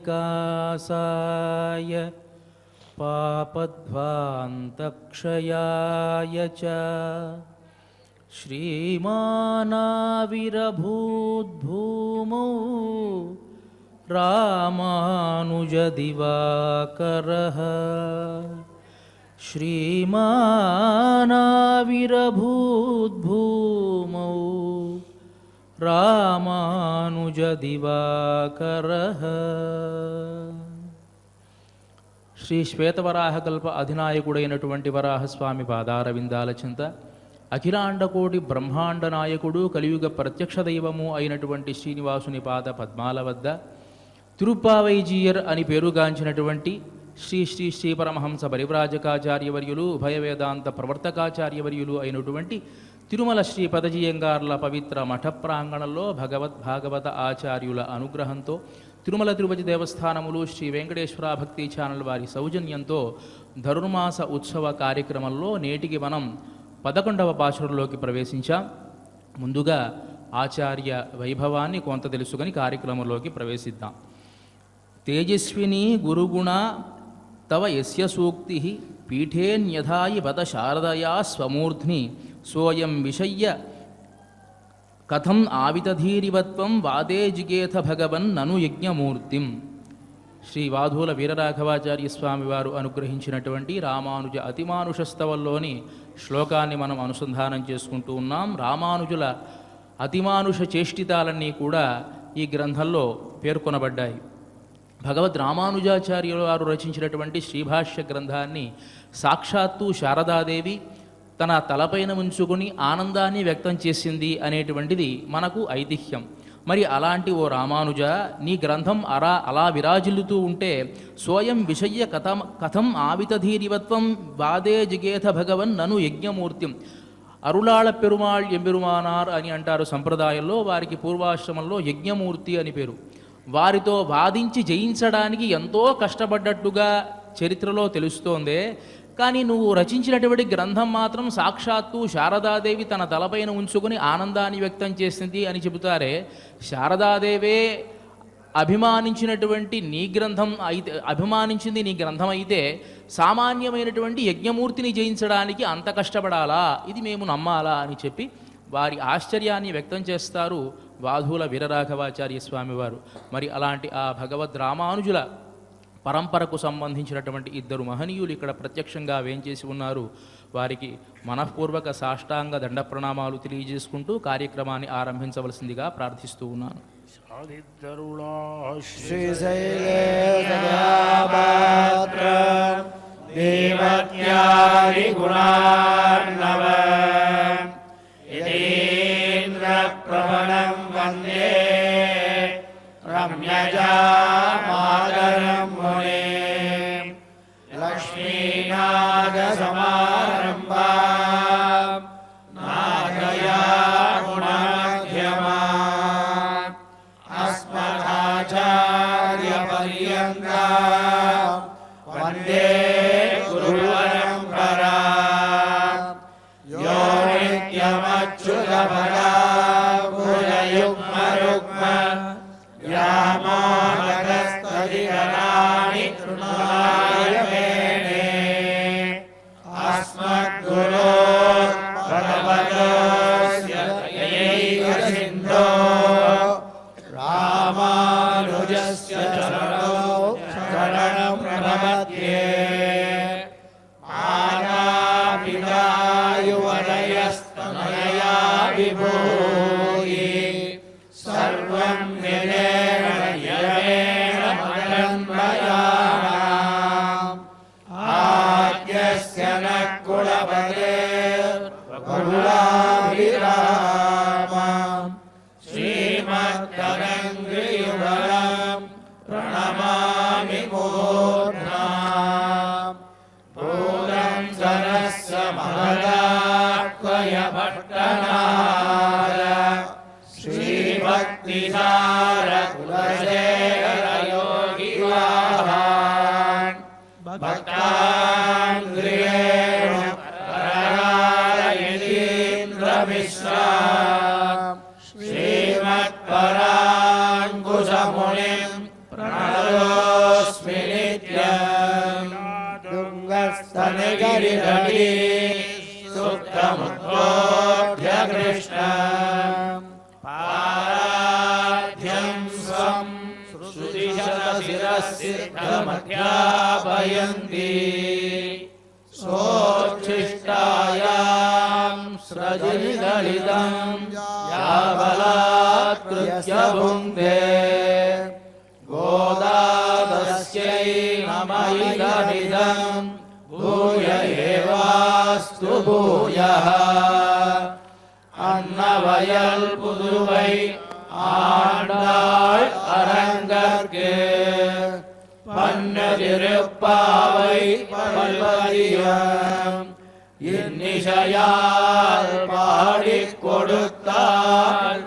विकासाय पापध्वान्तक्षयाय च श्रीमानाविरभूद्भूमौ रामानुजदिवाकरः श्रीमानाविरभूद्भूमौ रामानुजदिवाकरः। శ్రీ శ్వేతవరాహకల్ప అధినాయకుడైనటువంటి వరాహస్వామి పాదారవిందాల చింత అఖిలాండకోటి బ్రహ్మాండ నాయకుడు కలియుగ ప్రత్యక్ష దైవము అయినటువంటి శ్రీనివాసుని పాద పద్మాల వద్ద తిరుప్పావైజీయర్ అని పేరుగాంచినటువంటి శ్రీ శ్రీ శ్రీ పరమహంస పరివ్రాజకాచార్యవర్యులు ఉభయ వేదాంత ప్రవర్తకాచార్యవర్యులు అయినటువంటి తిరుమల శ్రీ పదజీయంగార్ల పవిత్ర మఠ ప్రాంగణంలో భాగవత ఆచార్యుల అనుగ్రహంతో తిరుమల తిరుపతి దేవస్థానములు శ్రీ వెంకటేశ్వర భక్తి ఛానల్ వారి సౌజన్యంతో ధనుర్మాస ఉత్సవ కార్యక్రమంలో నేటికి మనం 11వ పాశురంలోకి ప్రవేశించాం. ముందుగా ఆచార్య వైభవాన్ని కొంత తెలుసుకొని కార్యక్రమంలోకి ప్రవేశిద్దాం. తేజస్విని గురుగుణ తవ యస్య సూక్తి పీఠేన్యథాయి బత శారదయా స్వమూర్ధ్ని సోయం విషయ్య కథం ఆవితధీరివత్వం వాదే జిగేథ భగవన్ నను యజ్ఞమూర్తిం. శ్రీ వాధూల వీరరాఘవాచార్య స్వామి వారు అనుగ్రహించినటువంటి రామానుజ అతిమానుషస్తవంలోని శ్లోకాన్ని మనం అనుసంధానం చేసుకుంటూ ఉన్నాం. రామానుజుల అతిమానుష చేష్టితాలన్నీ కూడా ఈ గ్రంథంలో పేర్కొనబడ్డాయి. భగవద్ రామానుజాచార్యుల వారు రచించినటువంటి శ్రీభాష్య గ్రంథాన్ని సాక్షాత్తు శారదాదేవి తన తలపైన ఉంచుకుని ఆనందాన్ని వ్యక్తం చేసింది అనేటువంటిది మనకు ఐతిహ్యం. మరి అలాంటి ఓ రామానుజ, నీ గ్రంథం అలా విరాజిల్లుతూ ఉంటే సోయం విషయ్య కథం ఆవితధీరివత్వం వాదే జిగేథ భగవన్ నను యజ్ఞమూర్తిం. అరుళాళ పెరుమాళ్ ఎంబెరుమానార్ అని అంటారు సంప్రదాయంలో. వారికి పూర్వాశ్రమంలో యజ్ఞమూర్తి అని పేరు. వారితో వాదించి జయించడానికి ఎంతో కష్టపడ్డట్టుగా చరిత్రలో తెలుస్తోందే. కానీ నువ్వు రచించినటువంటి గ్రంథం మాత్రం సాక్షాత్తు శారదాదేవి తన తలపైన ఉంచుకొని ఆనందాన్ని వ్యక్తం చేసింది అని చెబుతారే. శారదాదేవే అభిమానించినటువంటి నీ గ్రంథం అయితే సామాన్యమైనటువంటి యజ్ఞమూర్తిని జయించడానికి అంత కష్టపడాలా? ఇది మేము నమ్మాలా అని చెప్పి వారి ఆశ్చర్యాన్ని వ్యక్తం చేస్తారు వాధూల వీరరాఘవాచార్య స్వామివారు. మరి అలాంటి ఆ భగవద్ రామానుజుల పరంపరకు సంబంధించినటువంటి ఇద్దరు మహనీయులు ఇక్కడ ప్రత్యక్షంగా వేంచేసి ఉన్నారు. వారికి మనఃపూర్వక సాష్టాంగ దండ ప్రణామాలు తెలియజేసుకుంటూ కార్యక్రమాన్ని ఆరంభించవలసిందిగా ప్రార్థిస్తూ ఉన్నాను. వందే రమ్యజామాదరం మునే లక్ష్మీనాగసమారంభా నాగయాగుణమధ్యమా అస్మదాచార్యపర్యంతా వందే గురుపరంపరా యో నిత్యమచ్యుతపరా వ్యామోహస్తదిగణాని తృణాయ మేనే అస్మద్గురో భగవతోస్య దయైక సింధో రామానుజస్య చరణౌ శరణం ప్రపద్యే. మాతాపితాయువనయస్తనయా విభూయి సర్వం నిలేన యమేన మదన్మయానాం ఆద్యస్య న కులపతే బహుళాభిరామం శ్రీమత్తరంగ్రియుగళం ప్రణమామి మూర్ధ్నా భూతం సరస్య మహదాత్వయ భట్టనార శ్రీభక్తిసార కులశేఖర యోగి వాహాన్ భక్తాంగ్రియేణ పరరాయతీంద్ర தனிகிரிதடி சுத்தமுத்போத்ய கிருஷ்ணம் பாராத்யம் ஸ்வம் ஸ்ருதிசதசிரசித்தமத்யாபயந்தி சோச்சிஷ்டாயாம் ஸ்ரஜிதலிதம் யாபலாத்கிருத்ய புங்கே கோதாதஸ்யை நம இதமிதம் பூய ஏவாஸ்து பூயः. அன்னவயல் புதுவை ஆண்டாள் அரங்கற்கு பன்னதிருப்பாவை பல்வதியம் இன்னிசையால் பாடிக் கொடுத்தாள்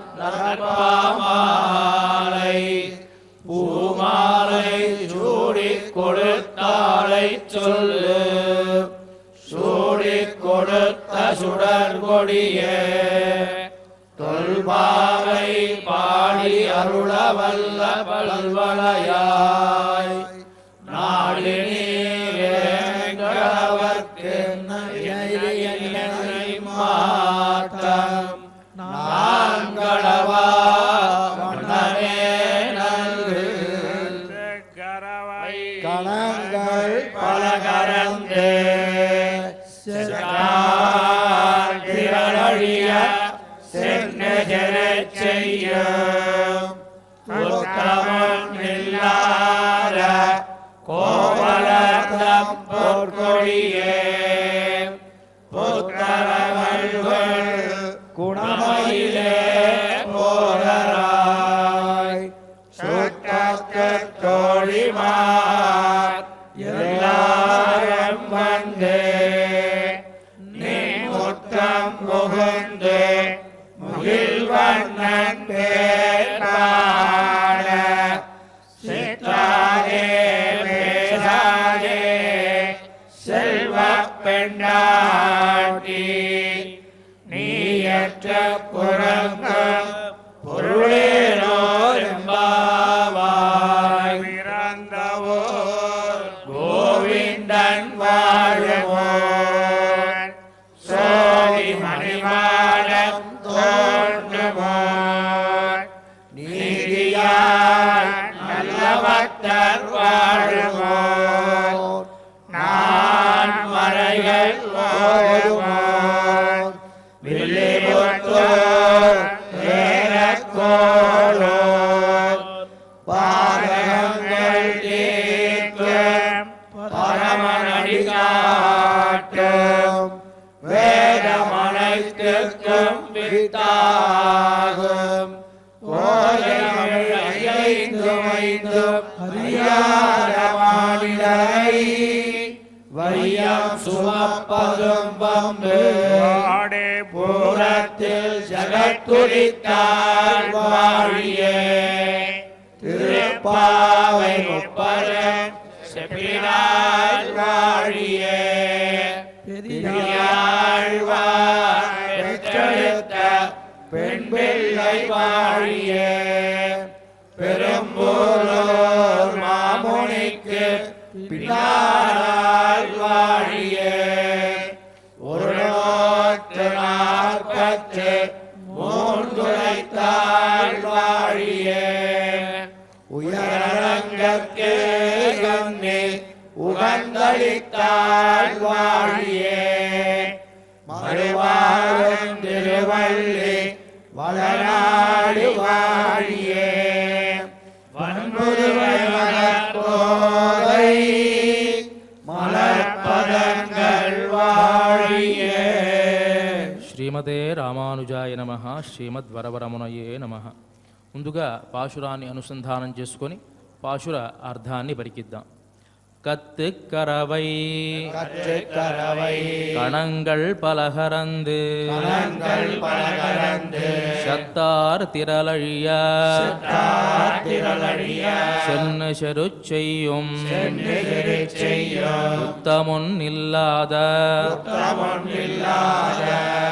நற்பாமாலை பூமாலை சூடிக் கொடுத்தாளை சொல்லு சூடிக் கொடுத்த சுடர் கொடியே தொல்பாவை பாடி அருளவல்ல பல்வளையாய் நாடி நீரேங்கடவர்க்கு என்னை மாற்றம் நான்கடவா மன்னனே நல்கு கணங்கள் பல கரந்தே திரளிய சென்னஜரச் செய்யும் உத்தமமில்லாத கோவலர்தம் பொற்கொடியே புத்தரவள்கள் குணமயிலே போதராய் சுத்தக்கத் தோழிமார் எல்லாரும் வந்தே நீ முத்தம் புகுந்து முகில்வண்ணன் பேர்பாட சித்தாரே பேசாதே செல்வப் பெண்டாட்டி நீயற்ற புறங்கம் பொருளேனோர் எம்பாவாய் பிறந்தவோர் கோவிந்தன் வாழுவோர் சோதி மணிமாடம் தோன்றுவோர் நீதியாய் நல்லவத்தர் வாழுவோர் நான் மறைகள் ஓடுவோர் வில்லிபுத்தூர் ஏறக்கோளோர் பாதகங்கள் தீர்க்கும் பரமனடி காட்டும் வேதமனைத்துக்கும் வித்தாகும் ஐந்தும் அறியாத மாநிலை வையம் சுமப்பதும் பம்பு பூரத்தில் ஜகத்துரித்தாள் வாழியே திருப்பாவை முப்பரன் செப்பினாள் வாழியே பெரியாழ்வார் பெற்றெடுத்த பெண் பிள்ளை வாழியே பெரும்பூலோர் மாமுனிக்கு பின்னாள் வாழியே ஒரு 143 வாழியே உயரங்கற்கே கண்ணே உகந்தளித்தாள் வாழியே மறுவாழும் திருவள்ளி வளநாடு வாழியே வன்புதுவை மலர்போதை மலர்பதங்கள் வாழியே. శ్రీమతే రామానుజాయ నమః. శ్రీమద్వరవరమునయే నమః. ముందుగా పాశురాన్ని అనుసంధానం చేసుకొని పాశుర అర్థాన్ని పరికిద్దాం. கத்துக்கரவை கணங்கள் பலகரந்து சத்தார் திரளழிய சென்னு செரு செய்யும் உத்தமுன் இல்லாத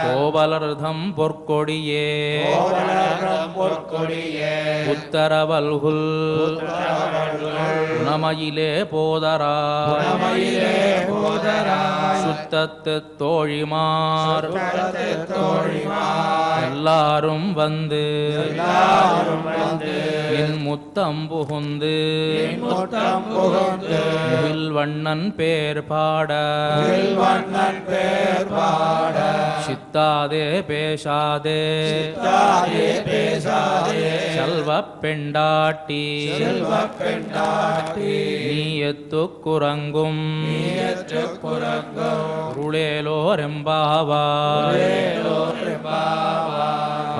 கோவலர்தம் பொற்கொடியே உத்தரவல்குல் குணமயிலே போதரா சுற்றத்து தோழிமார் எல்லாரும் வந்து என் முத்தம் புகுந்து முகில் வண்ணன் பேர் பாட சித்தாதே பேசாதே செல்வப் பெண்டாட்டி நீ எத்துக்குறங்கும் ருளேலோரெம்பாவாய்.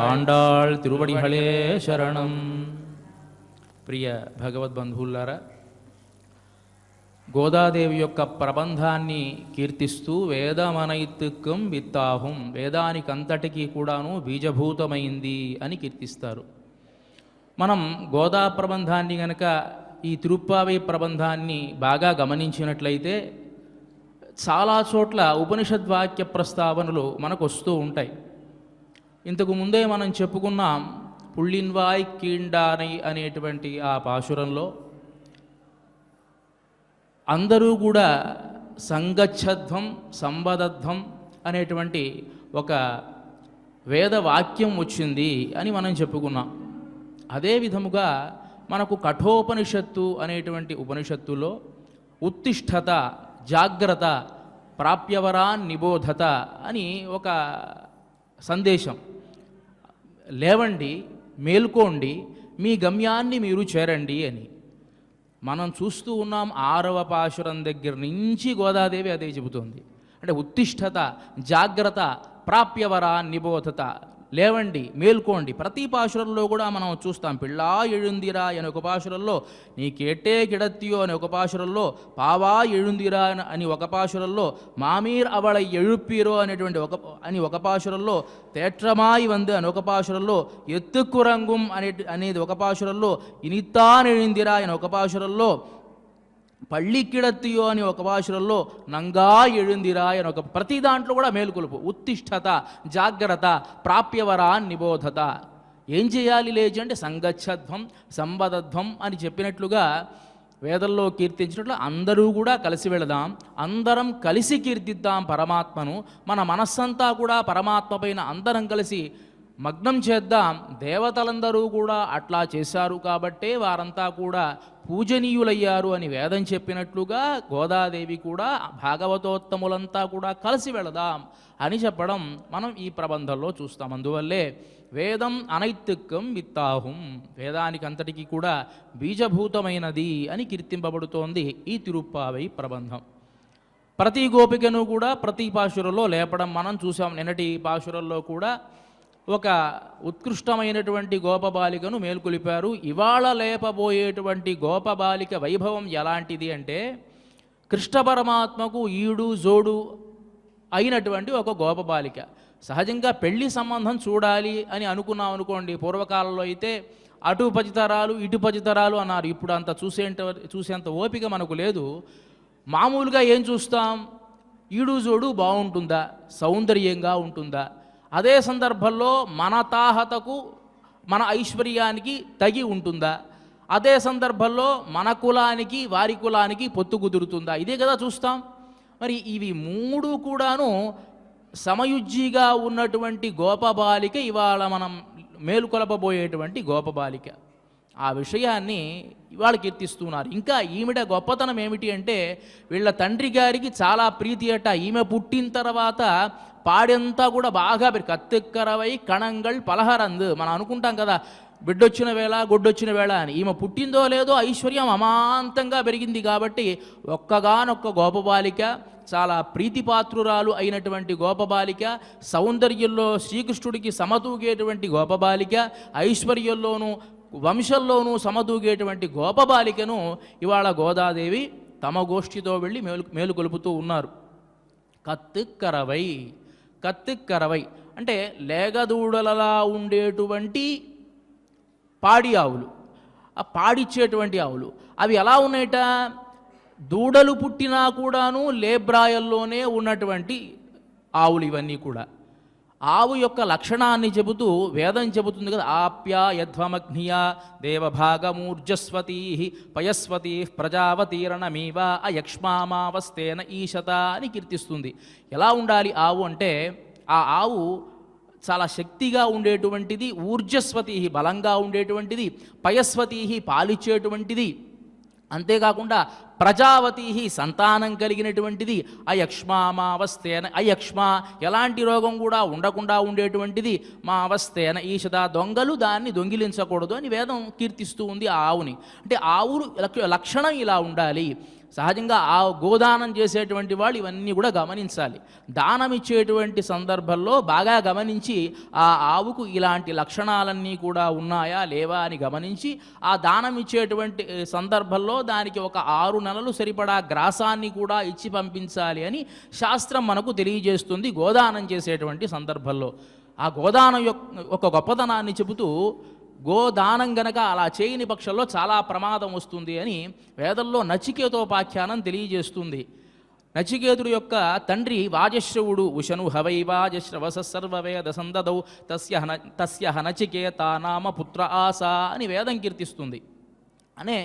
ఆండాళ్ తిరువడిகளே శరణం. ప్రియ భగవద్బంధువులారా, గోదాదేవి యొక్క ప్రబంధాన్ని కీర్తిస్తూ వేదమనైతుక్కం విత్తాహుం, వేదానికంతటికీ కూడాను బీజభూతమైంది అని కీర్తిస్తారు. మనం గోదా ప్రబంధాన్ని గనక ఈ తిరుప్పావై ప్రబంధాన్ని బాగా గమనించినట్లయితే చాలా చోట్ల ఉపనిషద్వాక్య ప్రస్తావనలు మనకు వస్తూ ఉంటాయి. ఇంతకు ముందే మనం చెప్పుకున్నాం పుళ్ళిన్వాయ్ కీండానై అనేటువంటి ఆ పాశురంలో అందరూ కూడా సంగచ్చధ్వం సంబదధ్వం అనేటువంటి ఒక వేదవాక్యం వచ్చింది అని మనం చెప్పుకున్నాం. అదే విధముగా మనకు కఠోపనిషత్తు అనేటువంటి ఉపనిషత్తులో ఉత్తిష్ఠత, జాగ్రత్త, ప్రాప్యవరాన్ నిబోధత అని ఒక సందేశం, లేవండి, మేల్కోండి, మీ గమ్యాన్ని మీరు చేరండి అని మనం చూస్తూ ఉన్నాం. 6వ పాశురం దగ్గర నుంచి గోదాదేవి అదే చెబుతోంది. అంటే ఉత్తిష్ఠత, జాగ్రత్త, ప్రాప్యవరాన్ నిబోధత, లేవండి, మేల్కోండి. ప్రతి పాశురంలో కూడా మనం చూస్తాం. పిళ్ళా ఎഴുందిరా అని ఒక పాశురంలో, నీ కేటే కిడత్తియో అని ఒక పాశురంలో, పావా ఎഴുందిరా అని ఒక పాశురంలో, మామీర్ అవళ ఎഴുప్పీరో అనేటువంటి ఒక పాశురంలో, తేట్రమాయి వందు అని ఒక పాశురంలో, ఎత్తుకురంగుం అనేది ఒక పాశురంలో, ఇనిత్తాన్ ఎഴുందిరా అని ఒక పాశురంలో, పళ్ళికిడత్తియో అని ఒక పాశురంలో, నంగా ఎഴുందిరా అని ఒక, ప్రతి దాంట్లో కూడా మేలుకొలుపు, ఉత్తిష్ఠత, జాగ్రత్త, ప్రాప్యవరాన్ నిబోధత. ఏం చేయాలి లేచి అంటే సంగచ్చధ్వం సంబదధ్వం అని చెప్పినట్లుగా వేదంలో కీర్తించినట్లు అందరూ కూడా కలిసి వెళదాం, అందరం కలిసి కీర్తిద్దాం పరమాత్మను. మన మనస్సంతా కూడా పరమాత్మ పైన అందరం కలిసి మగ్నం చేద్దాం. దేవతలందరూ కూడా అట్లా చేశారు కాబట్టే వారంతా కూడా పూజనీయులయ్యారు అని వేదం చెప్పినట్లుగా గోదాదేవి కూడా భాగవతోత్తములంతా కూడా కలిసి వెళదాం అని చెప్పడం మనం ఈ ప్రబంధంలో చూస్తాం. అందువల్లే వేదం అనైతిక్కం విత్తాహుం, వేదానికి అంతటికీ కూడా బీజభూతమైనది అని కీర్తింపబడుతోంది ఈ తిరుప్పావై ప్రబంధం. ప్రతి గోపికను కూడా ప్రతి పాశురంలో లేపడం మనం చూసాం. నిన్నటి పాశురంలో కూడా ఒక ఉత్కృష్టమైనటువంటి గోపబాలికను మేల్కొలిపారు. ఇవాళ లేపబోయేటువంటి గోపబాలిక వైభవం ఎలాంటిది అంటే, కృష్ణ పరమాత్మకు ఈడు జోడు అయినటువంటి ఒక గోపబాలిక. సహజంగా పెళ్లి సంబంధం చూడాలి అని అనుకున్నాం అనుకోండి, పూర్వకాలంలో అయితే అటు పచితరాలు ఇటు పచితరాలు అన్నారు. ఇప్పుడు అంత చూసేంత ఓపిక మనకు లేదు. మామూలుగా ఏం చూస్తాం, ఈడు జోడు బాగుంటుందా, సౌందర్యంగా ఉంటుందా, అదే సందర్భంలో మన తాహతకు మన ఐశ్వర్యానికి తగి ఉంటుందా, అదే సందర్భంలో మన కులానికి వారి కులానికి పొత్తు కుదురుతుందా, ఇదే కదా చూస్తాం. మరి ఇవి మూడు కూడాను సమయుజ్జిగా ఉన్నటువంటి గోపబాలిక ఇవాళ మనం మేలుకొలపబోయేటువంటి గోపబాలిక. ఆ విషయాన్ని ఇవాళ కీర్తిస్తున్నారు. ఇంకా ఈమెడ గొప్పతనం ఏమిటి అంటే, వీళ్ళ తండ్రి గారికి చాలా ప్రీతి అట. ఈమె పుట్టిన తర్వాత పాడెంతా కూడా బాగా కత్తెక్కరవై కణంగళ్ పలహరందు. మనం అనుకుంటాం కదా, బిడ్డొచ్చిన వేళ గొడ్డొచ్చిన వేళ అని. ఈమె పుట్టిందో లేదో ఐశ్వర్యం అమాంతంగా పెరిగింది. కాబట్టి ఒక్కగానొక్క గోపబాలిక, చాలా ప్రీతిపాత్రురాలు అయినటువంటి గోపబాలిక, సౌందర్యంలో శ్రీకృష్ణుడికి సమతూగేటువంటి గోపబాలిక, ఐశ్వర్యంలోనూ వంశంలోనూ సమతూగేటువంటి గోపబాలికను ఇవాళ గోదాదేవి తమ గోష్ఠితో వెళ్ళి మేలుకొలుపుతూ ఉన్నారు. కత్తిక్కరవై, కత్తిక్కరవై అంటే లేగదూడలలా ఉండేటువంటి పాడి ఆవులు, ఆ పాడిచ్చేటువంటి ఆవులు. అవి ఎలా ఉన్నాయట, దూడలు పుట్టినా కూడాను లేబ్రాయల్లోనే ఉన్నటువంటి ఆవులు ఇవన్నీ కూడా. ఆవు యొక్క లక్షణాన్ని చెబుతూ వేదం చెబుతుంది కదా, ఆప్యాయధ్వమగ్నియ దేవభాగమూర్జస్వతీ పయస్వతీ ప్రజావతీరణమీవ అయక్ష్మామావస్తేన ఈశత అని కీర్తిస్తుంది. ఎలా ఉండాలి ఆవు అంటే, ఆ ఆవు చాలా శక్తిగా ఉండేటువంటిది, ఊర్జస్వతీ బలంగా ఉండేటువంటిది, పయస్వతీ పాలిచ్చేటువంటిది, అంతేకాకుండా ప్రజావతీ సంతానం కలిగినటువంటిది, అయక్ష్మామావస్థేన అయక్ష్మ ఎలాంటి రోగం కూడా ఉండకుండా ఉండేటువంటిది, మా అవస్థేన ఈషద దొంగలు దాన్ని దొంగిలించకూడదు అని వేదం కీర్తిస్తూ ఉంది ఆ ఆవుని. అంటే ఆవులు లక్షణం ఇలా ఉండాలి. సహజంగా ఆ గోదానం చేసేటువంటి వాళ్ళు ఇవన్నీ కూడా గమనించాలి. దానం ఇచ్చేటువంటి సందర్భంలో బాగా గమనించి ఆ ఆవుకు ఇలాంటి లక్షణాలన్నీ కూడా ఉన్నాయా లేవా అని గమనించి ఆ దానం ఇచ్చేటువంటి సందర్భంలో దానికి ఒక 6 నెలలు సరిపడా గ్రాసాన్ని కూడా ఇచ్చి పంపించాలి అని శాస్త్రం మనకు తెలియజేస్తుంది గోదానం చేసేటువంటి సందర్భంలో. ఆ గోదానం యొక్క గొప్పతనాన్ని చెబుతూ, గోదానం గనక అలా చేయని పక్షంలో చాలా ప్రమాదం వస్తుంది అని వేదంలో నచికేతోపాఖ్యానం తెలియజేస్తుంది. నచికేతుడు యొక్క తండ్రి వాజశ్రవుడు, ఉషను హవై వాజశ్రవస సర్వవేద సందదౌ తస్య నచికేత నామ పుత్ర ఆస అని వేదం కీర్తిస్తుంది. అనే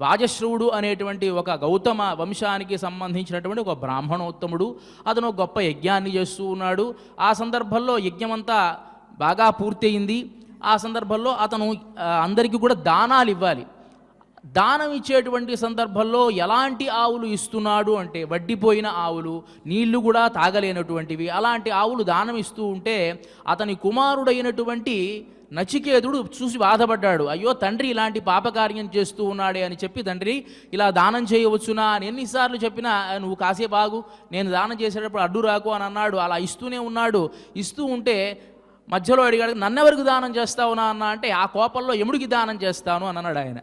వాజశ్రవుడు అనేటువంటి ఒక గౌతమ వంశానికి సంబంధించినటువంటి ఒక బ్రాహ్మణోత్తముడు, అతను గొప్ప యజ్ఞాన్ని చేస్తూ ఉన్నాడు. ఆ సందర్భంలో యజ్ఞమంతా బాగా పూర్తయింది. ఆ సందర్భంలో అతను అందరికీ కూడా దానాలు ఇవ్వాలి. దానం ఇచ్చేటువంటి సందర్భంలో ఎలాంటి ఆవులు ఇస్తున్నాడు అంటే, వడ్డిపోయిన ఆవులు, నీళ్లు కూడా తాగలేనటువంటివి, అలాంటి ఆవులు దానం ఇస్తూ ఉంటే అతని కుమారుడైనటువంటి నచికేతుడు చూసి బాధపడ్డాడు. అయ్యో తండ్రి ఇలాంటి పాపకార్యం చేస్తూ ఉన్నాడే అని చెప్పి, తండ్రి ఇలా దానం చేయవచ్చునా అని ఎన్నిసార్లు చెప్పినా, నువ్వు కాసేపు ఆగు, నేను దానం చేసేటప్పుడు అడ్డు రాకు అని అన్నాడు. అలా ఇస్తూనే ఉన్నాడు. ఇస్తూ ఉంటే మధ్యలో అడిగాడు, నన్నెవరికి దానం చేస్తావు నా అన్న అంటే, ఆ కోపంలో యముడికి దానం చేస్తాను అని అన్నాడు ఆయన.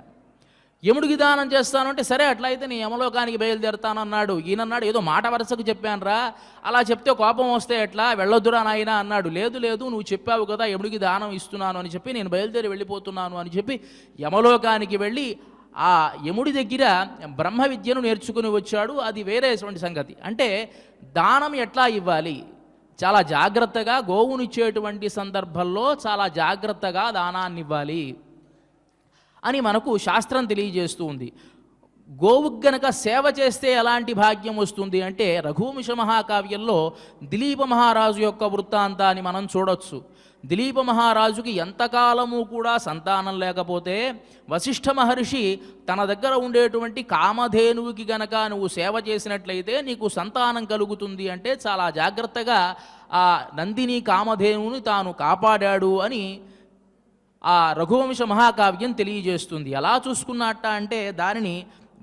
యముడికి దానం చేస్తాను అంటే, సరే అట్లయితే నీ యమలోకానికి బయలుదేరుతాను అన్నాడు. ఈయనన్నాడు, ఏదో మాట వరుసకు చెప్పానురా, అలా చెప్తే కోపం వస్తే ఎట్లా, వెళ్ళొద్దురా నాయనా అన్నాడు. లేదు లేదు, నువ్వు చెప్పావు కదా యముడికి దానం ఇస్తున్నాను అని చెప్పి, నేను బయలుదేరి వెళ్ళిపోతున్నాను అని చెప్పి యమలోకానికి వెళ్ళి ఆ యముడి దగ్గర బ్రహ్మ విద్యను నేర్చుకుని వచ్చాడు. అది వేరేటువంటి సంగతి. అంటే దానం ఎట్లా ఇవ్వాలి, చాలా జాగ్రత్తగా, గోవునిచ్చేటువంటి సందర్భంలో చాలా జాగ్రత్తగా దానాన్ని ఇవ్వాలి అని మనకు శాస్త్రం తెలియజేస్తూ ఉంది. గోవుకు గనక సేవ చేస్తే ఎలాంటి భాగ్యం వస్తుంది అంటే, రఘువంశ మహాకావ్యంలో దిలీప మహారాజు యొక్క వృత్తాంతాన్ని మనం చూడొచ్చు. దిలీప మహారాజుకి ఎంతకాలము కూడా సంతానం లేకపోతే వశిష్ఠ మహర్షి తన దగ్గర ఉండేటువంటి కామధేనువుకి గనక నువ్వు సేవ చేసినట్లయితే నీకు సంతానం కలుగుతుంది అంటే, చాలా జాగ్రత్తగా ఆ నందిని కామధేనువుని తాను కాపాడాడు అని ఆ రఘువంశ మహాకావ్యం తెలియజేస్తుంది. ఎలా చూసుకున్నట్ట అంటే, దానిని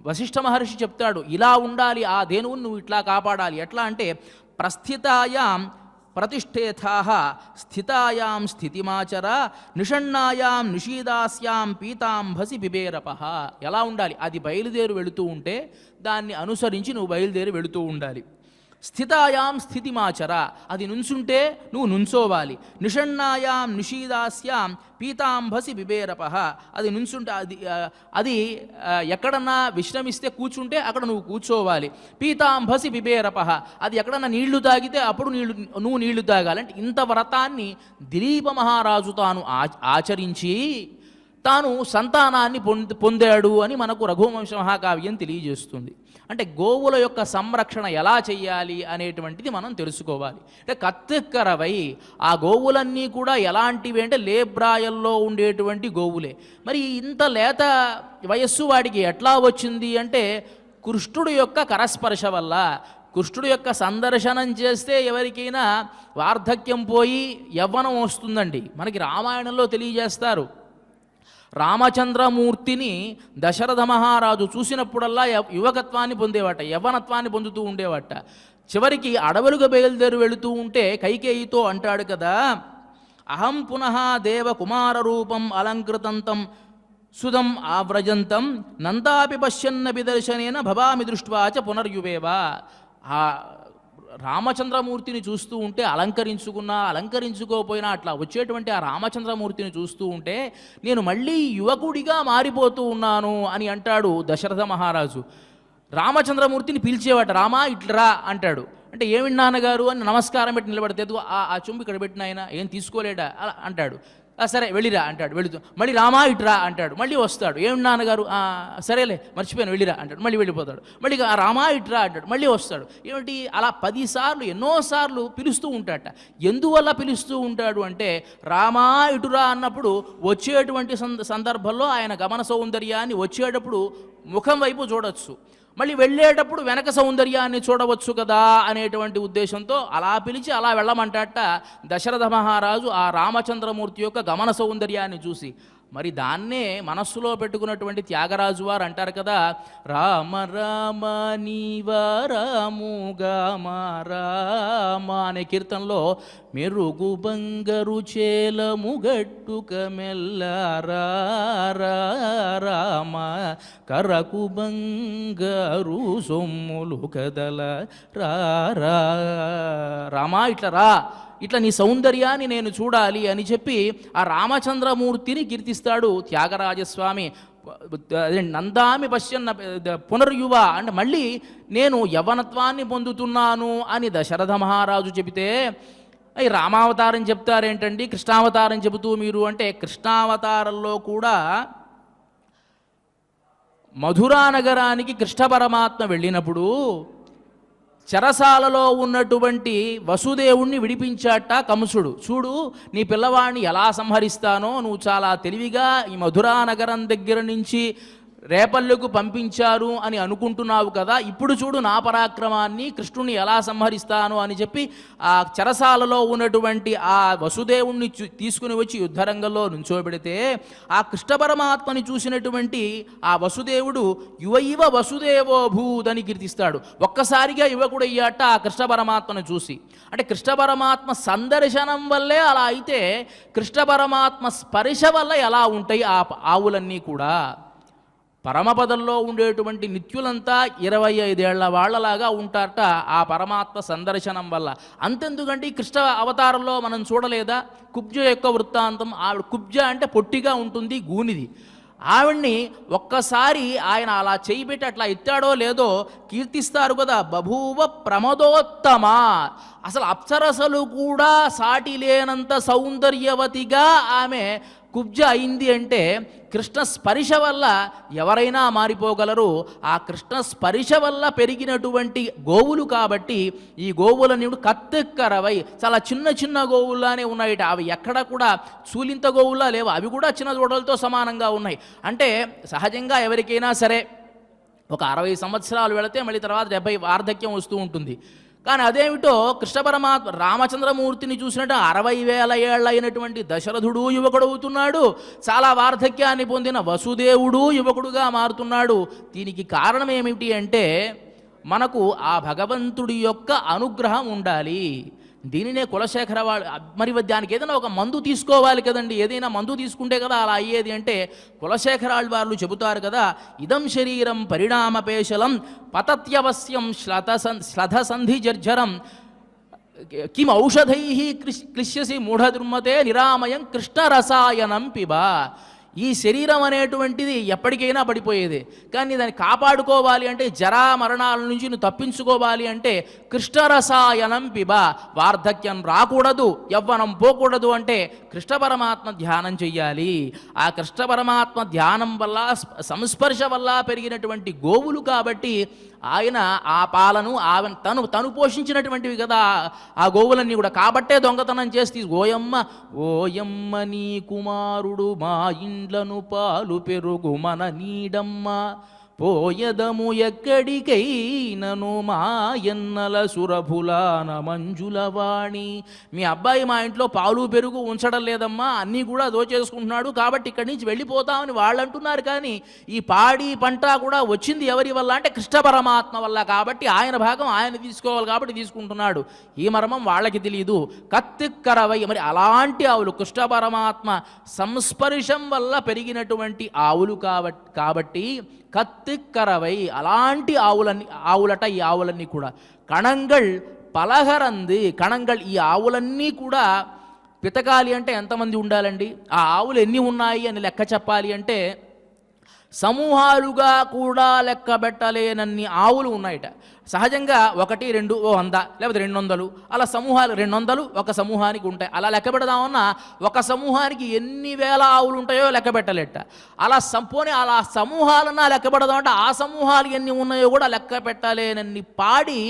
వశిష్ఠ మహర్షి చెప్తాడు, ఇలా ఉండాలి ఆ ధేనువుని నువ్వు ఇట్లా కాపాడాలి. ఎట్లా అంటే, ప్రస్థితాయాం ప్రతిష్ఠేథాః స్థితాయాం స్థితిమాచర నిషణ్ణాయాం నిషీదాస్యాం పీతాంభసి బిబేరపః. ఎలా ఉండాలి, అది బయలుదేరి వెళుతూ ఉంటే దాన్ని అనుసరించి నువ్వు బయలుదేరి వెళుతూ ఉండాలి. స్థితాయాం స్థితిమాచర, అది నుంచుంటే నువ్వు నుంచోవాలి. నిషణ్ణాయాం నిషీదాస్యాం పీతాంభసి బిబేరపః, అది నుంచుంటే అది ఎక్కడన్నా విశ్రమిస్తే కూర్చుంటే అక్కడ నువ్వు కూర్చోవాలి. పీతాంభసి బిబేరపః, అది ఎక్కడన్నా నీళ్లు తాగితే అప్పుడు నువ్వు నీళ్లు తాగాలి. అంటే ఇంత వ్రతాన్ని దిలీప మహారాజు తాను ఆచరించి తాను సంతానాన్ని పొందాడు అని మనకు రఘువంశ మహాకావ్యం తెలియజేస్తుంది. అంటే గోవుల యొక్క సంరక్షణ ఎలా చేయాలి అనేటువంటిది మనం తెలుసుకోవాలి. అంటే కత్తిక్కరవై, ఆ గోవులన్నీ కూడా ఎలాంటివి అంటే లేబ్రాయల్లో ఉండేటువంటి గోవులే. మరి ఇంత లేత వయస్సు వాడికి ఎట్లా వచ్చింది అంటే, కృష్ణుడు యొక్క కరస్పర్శ వల్ల. కృష్ణుడు యొక్క సందర్శనం చేస్తే ఎవరికైనా వార్ధక్యం పోయి యవ్వనం వస్తుందండి. మనకి రామాయణంలో తెలియజేస్తారు, రామచంద్రమూర్తిని దశరథ మహారాజు చూసినప్పుడల్లా యువకత్వాన్ని పొందేవాట, యవ్వనత్వాన్ని పొందుతూ ఉండేవాట. చివరికి అడవులుగా బయలుదేరి వెళుతూ ఉంటే కైకేయితో అంటాడు కదా, అహం పునః దేవకుమార రూపం అలంకృతంతం సుధం ఆవ్రజంతం నందాపి పశ్యన్న బిదర్శనేన భవామి దృష్ట్వాచ పునర్యువేవా. ఆ రామచంద్రమూర్తిని చూస్తూ ఉంటే, అలంకరించుకోపోయినా అట్లా వచ్చేటువంటి ఆ రామచంద్రమూర్తిని చూస్తూ ఉంటే నేను మళ్ళీ యువకుడిగా మారిపోతూ ఉన్నాను అని అంటాడు దశరథ మహారాజు. రామచంద్రమూర్తిని పిలిచేవాట. రామా ఇట్లరా అంటాడు. అంటే ఏమి నాన్నగారు అని నమస్కారం పెట్టి నిలబడితే ఆ చెంబు ఇక్కడ పెట్టిన ఆయన ఏం తీసుకోలేడా అలా అంటాడు. సరే వెళ్ళిరా అంటాడు. వెళుతూ మళ్ళీ రామా ఇట్రా అంటాడు. మళ్ళీ వస్తాడు. ఏమి నాన్నగారు సరేలే మర్చిపోయాను వెళ్ళిరా అంటాడు. మళ్ళీ వెళ్ళిపోతాడు. మళ్ళీ రామా ఇట్రా అంటాడు. మళ్ళీ వస్తాడు. ఏమిటి అలా 10 సార్లు ఎన్నోసార్లు పిలుస్తూ ఉంటాడట. ఎందువల్ల పిలుస్తూ ఉంటాడు అంటే రామా ఇటురా అన్నప్పుడు వచ్చేటువంటి సందర్భంలో ఆయన గమన సౌందర్యాన్ని వచ్చేటప్పుడు ముఖం వైపు చూడొచ్చు, మళ్ళీ వెళ్ళేటప్పుడు వెనక సౌందర్యాన్ని చూడవచ్చు కదా అనేటువంటి ఉద్దేశంతో అలా పిలిచి అలా వెళ్ళమంటాట దశరథ మహారాజు ఆ రామచంద్రమూర్తి యొక్క గమన సౌందర్యాన్ని చూసి. మరి దాన్నే మనస్సులో పెట్టుకున్నటువంటి త్యాగరాజు వారు అంటారు కదా, రామ రామ నీవా రాముగామ రామ అనే కీర్తనలో మెరుగు బంగరు చేలము గట్టుక మెల్లారా రామ కరకు బంగారు సొమ్ములు కదల రామా ఇట్లా రా, ఇట్లా నీ సౌందర్యాన్ని నేను చూడాలి అని చెప్పి ఆ రామచంద్రమూర్తిని కీర్తిస్తాడు త్యాగరాజస్వామి. అదే నందామి పశ్యన్న పునర్యువ అంటే మళ్ళీ నేను యవ్వనత్వాన్ని పొందుతున్నాను అని దశరథ మహారాజు చెబితే ఈ రామావతారం చెప్తారేంటండి కృష్ణావతారం చెబుతూ మీరు అంటే, కృష్ణావతారంలో కూడా మధురా నగరానికి కృష్ణ పరమాత్మ వెళ్ళినప్పుడు చెరసాలలో ఉన్నటువంటి వసుదేవుణ్ణి విడిపించాట కంసుడు. చూడు నీ పిల్లవాడిని ఎలా సంహరిస్తానో నువ్వు చాలా తెలివిగా ఈ మధురా నగరం దగ్గర నుంచి రేపల్లకు పంపించారు అని అనుకుంటున్నావు కదా, ఇప్పుడు చూడు నా పరాక్రమాన్ని కృష్ణుని ఎలా సంహరిస్తాను అని చెప్పి ఆ చెరసాలలో ఉన్నటువంటి ఆ వసుదేవుణ్ణి తీసుకుని వచ్చి యుద్ధరంగంలో నుంచోబెడితే ఆ కృష్ణ పరమాత్మని చూసినటువంటి ఆ వసుదేవుడు యువైవ వసుదేవో భూదని కీర్తిస్తాడు. ఒక్కసారిగా యువకుడయ్యాట ఆ కృష్ణ పరమాత్మను చూసి. అంటే కృష్ణ పరమాత్మ సందర్శనం వల్లే అలా అయితే కృష్ణ పరమాత్మ స్పర్శ వల్ల ఎలా ఉంటాయి ఆ ఆవులన్నీ కూడా. పరమపదంలో ఉండేటువంటి నిత్యులంతా 25 ఏళ్ల వాళ్లలాగా ఉంటారట ఆ పరమాత్మ సందర్శనం వల్ల. అంతెందుకంటే ఈ కృష్ణ అవతారంలో మనం చూడలేదా కుబ్జ యొక్క వృత్తాంతం. ఆవిడ కుబ్జ అంటే పొట్టిగా ఉంటుంది, గూనిది. ఆవిడ్ని ఒక్కసారి ఆయన అలా చేయిబెట్టి అట్లా ఎత్తాడో లేదో కీర్తిస్తారు కదా, బభూవ ప్రమదోత్తమ. అసలు అప్సరసలు కూడా సాటి లేనంత సౌందర్యవతిగా ఆమె కుబ్జ అయింది అంటే కృష్ణ స్పర్శ వల్ల ఎవరైనా మారిపోగలరు. ఆ కృష్ణ స్పర్శ వల్ల పెరిగినటువంటి గోవులు కాబట్టి ఈ గోవులని కత్తెక్కరవై చాలా చిన్న చిన్న గోవుల్లానే ఉన్నాయిట. అవి ఎక్కడ కూడా చూలింత గోవుల్లా లేవు, అవి కూడా చిన్న దూడలతో సమానంగా ఉన్నాయి. అంటే సహజంగా ఎవరికైనా సరే ఒక 60 సంవత్సరాలు వెళితే మళ్ళీ తర్వాత 70 వార్ధక్యం వస్తూ ఉంటుంది. కానీ అదేమిటో కృష్ణ పరమాత్మ రామచంద్రమూర్తిని చూసినట్టు 60,000 ఏళ్ళు అయినటువంటి దశరథుడు యువకుడవుతున్నాడు, చాలా వార్ధక్యాన్ని పొందిన వసుదేవుడు యువకుడుగా మారుతున్నాడు. దీనికి కారణం ఏమిటి అంటే మనకు ఆ భగవంతుడి యొక్క అనుగ్రహం ఉండాలి. దీనినే కులశేఖర వాళ్ళు మరి దానికి ఏదైనా ఒక మందు తీసుకోవాలి కదండి, ఏదైనా మందు తీసుకుంటే కదా అలా అయ్యేది అంటే కులశేఖరాళ్ళు వాళ్ళు చెబుతారు కదా, ఇదం శరీరం పరిణామపేశలం పతత్యవశ్యం శ్లథసంధి జర్జరం కిం ఔషధై క్లిశ్యసి మూఢదుర్మతే నిరామయం కృష్ణరసాయనం పిబ. ఈ శరీరం అనేటువంటిది ఎప్పటికైనా పడిపోయేది, కానీ దాన్ని కాపాడుకోవాలి అంటే జరా మరణాల నుంచి నువ్వు తప్పించుకోవాలి అంటే కృష్ణరసాయనం పిబ. వార్ధక్యం రాకూడదు, యవ్వనం పోకూడదు అంటే కృష్ణ పరమాత్మ ధ్యానం చెయ్యాలి. ఆ కృష్ణ పరమాత్మ ధ్యానం వల్ల సంస్పర్శ వల్ల పెరిగినటువంటి గోవులు కాబట్టి ఆయన ఆ పాలను తను పోషించినటువంటివి కదా ఆ గోవులన్నీ కూడా. కాబట్టే దొంగతనం చేసి ఓయమ్మ నీ కుమారుడు మా ఇండ్లను పాలు పెరుగు మన నీడమ్మ పోయదము ఎక్కడికైనను మాయన్నల సురభులాన మంజులవాణి. మీ అబ్బాయి మా ఇంట్లో పాలు పెరుగు ఉంచడం లేదమ్మా, అన్నీ కూడా దోచేసుకుంటున్నాడు, కాబట్టి ఇక్కడి నుంచి వెళ్ళిపోతామని వాళ్ళు అంటున్నారు. కానీ ఈ పాడి పంట కూడా వచ్చింది ఎవరి వల్ల అంటే కృష్ణ పరమాత్మ వల్ల, కాబట్టి ఆయన భాగం ఆయన తీసుకోవాలి కాబట్టి తీసుకుంటున్నాడు. ఈ మర్మం వాళ్ళకి తెలియదు. కత్తిక్కరవై మరి అలాంటి ఆవులు కృష్ణ పరమాత్మ సంస్పర్శం వల్ల పెరిగినటువంటి ఆవులు కాబట్టి కత్తిక్కరవై అలాంటి ఆవులట ఈ ఆవులన్నీ కూడా. కణంగల్ పలహరంది కణంగల్. ఈ ఆవులన్నీ కూడా పితకాలి అంటే ఎంతమంది ఉండాలండి, ఆ ఆవులు ఎన్ని ఉన్నాయి అని లెక్క చెప్పాలి అంటే సమూహాలుగా కూడా లెక్క పెట్టలేనన్ని ఆవులు ఉన్నాయట. సహజంగా 1, 2, 100 లేకపోతే 200 అలా సమూహాలు 200 ఒక సమూహానికి ఉంటాయి. అలా లెక్క పెడదామన్నా ఒక సమూహానికి ఎన్ని వేల ఆవులు ఉంటాయో లెక్క పెట్టలేట. అలా పోనీ అలా సమూహాలన్నా లెక్క పెడదామంటే ఆ సమూహాలు ఎన్ని ఉన్నాయో కూడా లెక్క పెట్టలేనన్ని పాడి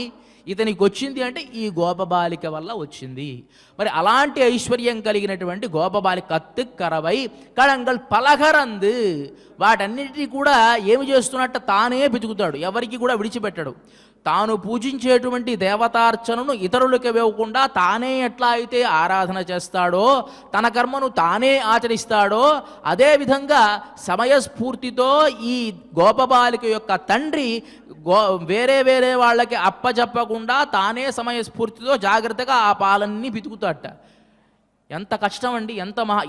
ఇతనికి వచ్చింది అంటే ఈ గోపబాలిక వల్ల వచ్చింది. మరి అలాంటి ఐశ్వర్యం కలిగినటువంటి గోపబాలిక కత్తు కరవై కళంగల్ పలహరందు వాటన్నిటినీ కూడా ఏమి చేస్తున్నట్ట తానే పితుకుతాడు, ఎవరికి కూడా విడిచిపెట్టడు. తాను పూజించేటువంటి దేవతార్చనను ఇతరులకు ఇవ్వకుండా తానే ఎట్లా అయితే ఆరాధన చేస్తాడో, తన కర్మను తానే ఆచరిస్తాడో, అదేవిధంగా సమయస్ఫూర్తితో ఈ గోపబాలిక యొక్క తండ్రి వేరే వేరే వాళ్ళకి అప్పచెప్పకుండా తానే సమయస్ఫూర్తితో జాగ్రత్తగా ఆ పాలన్నీ పితుకుతాడట. ఎంత కష్టం అండి,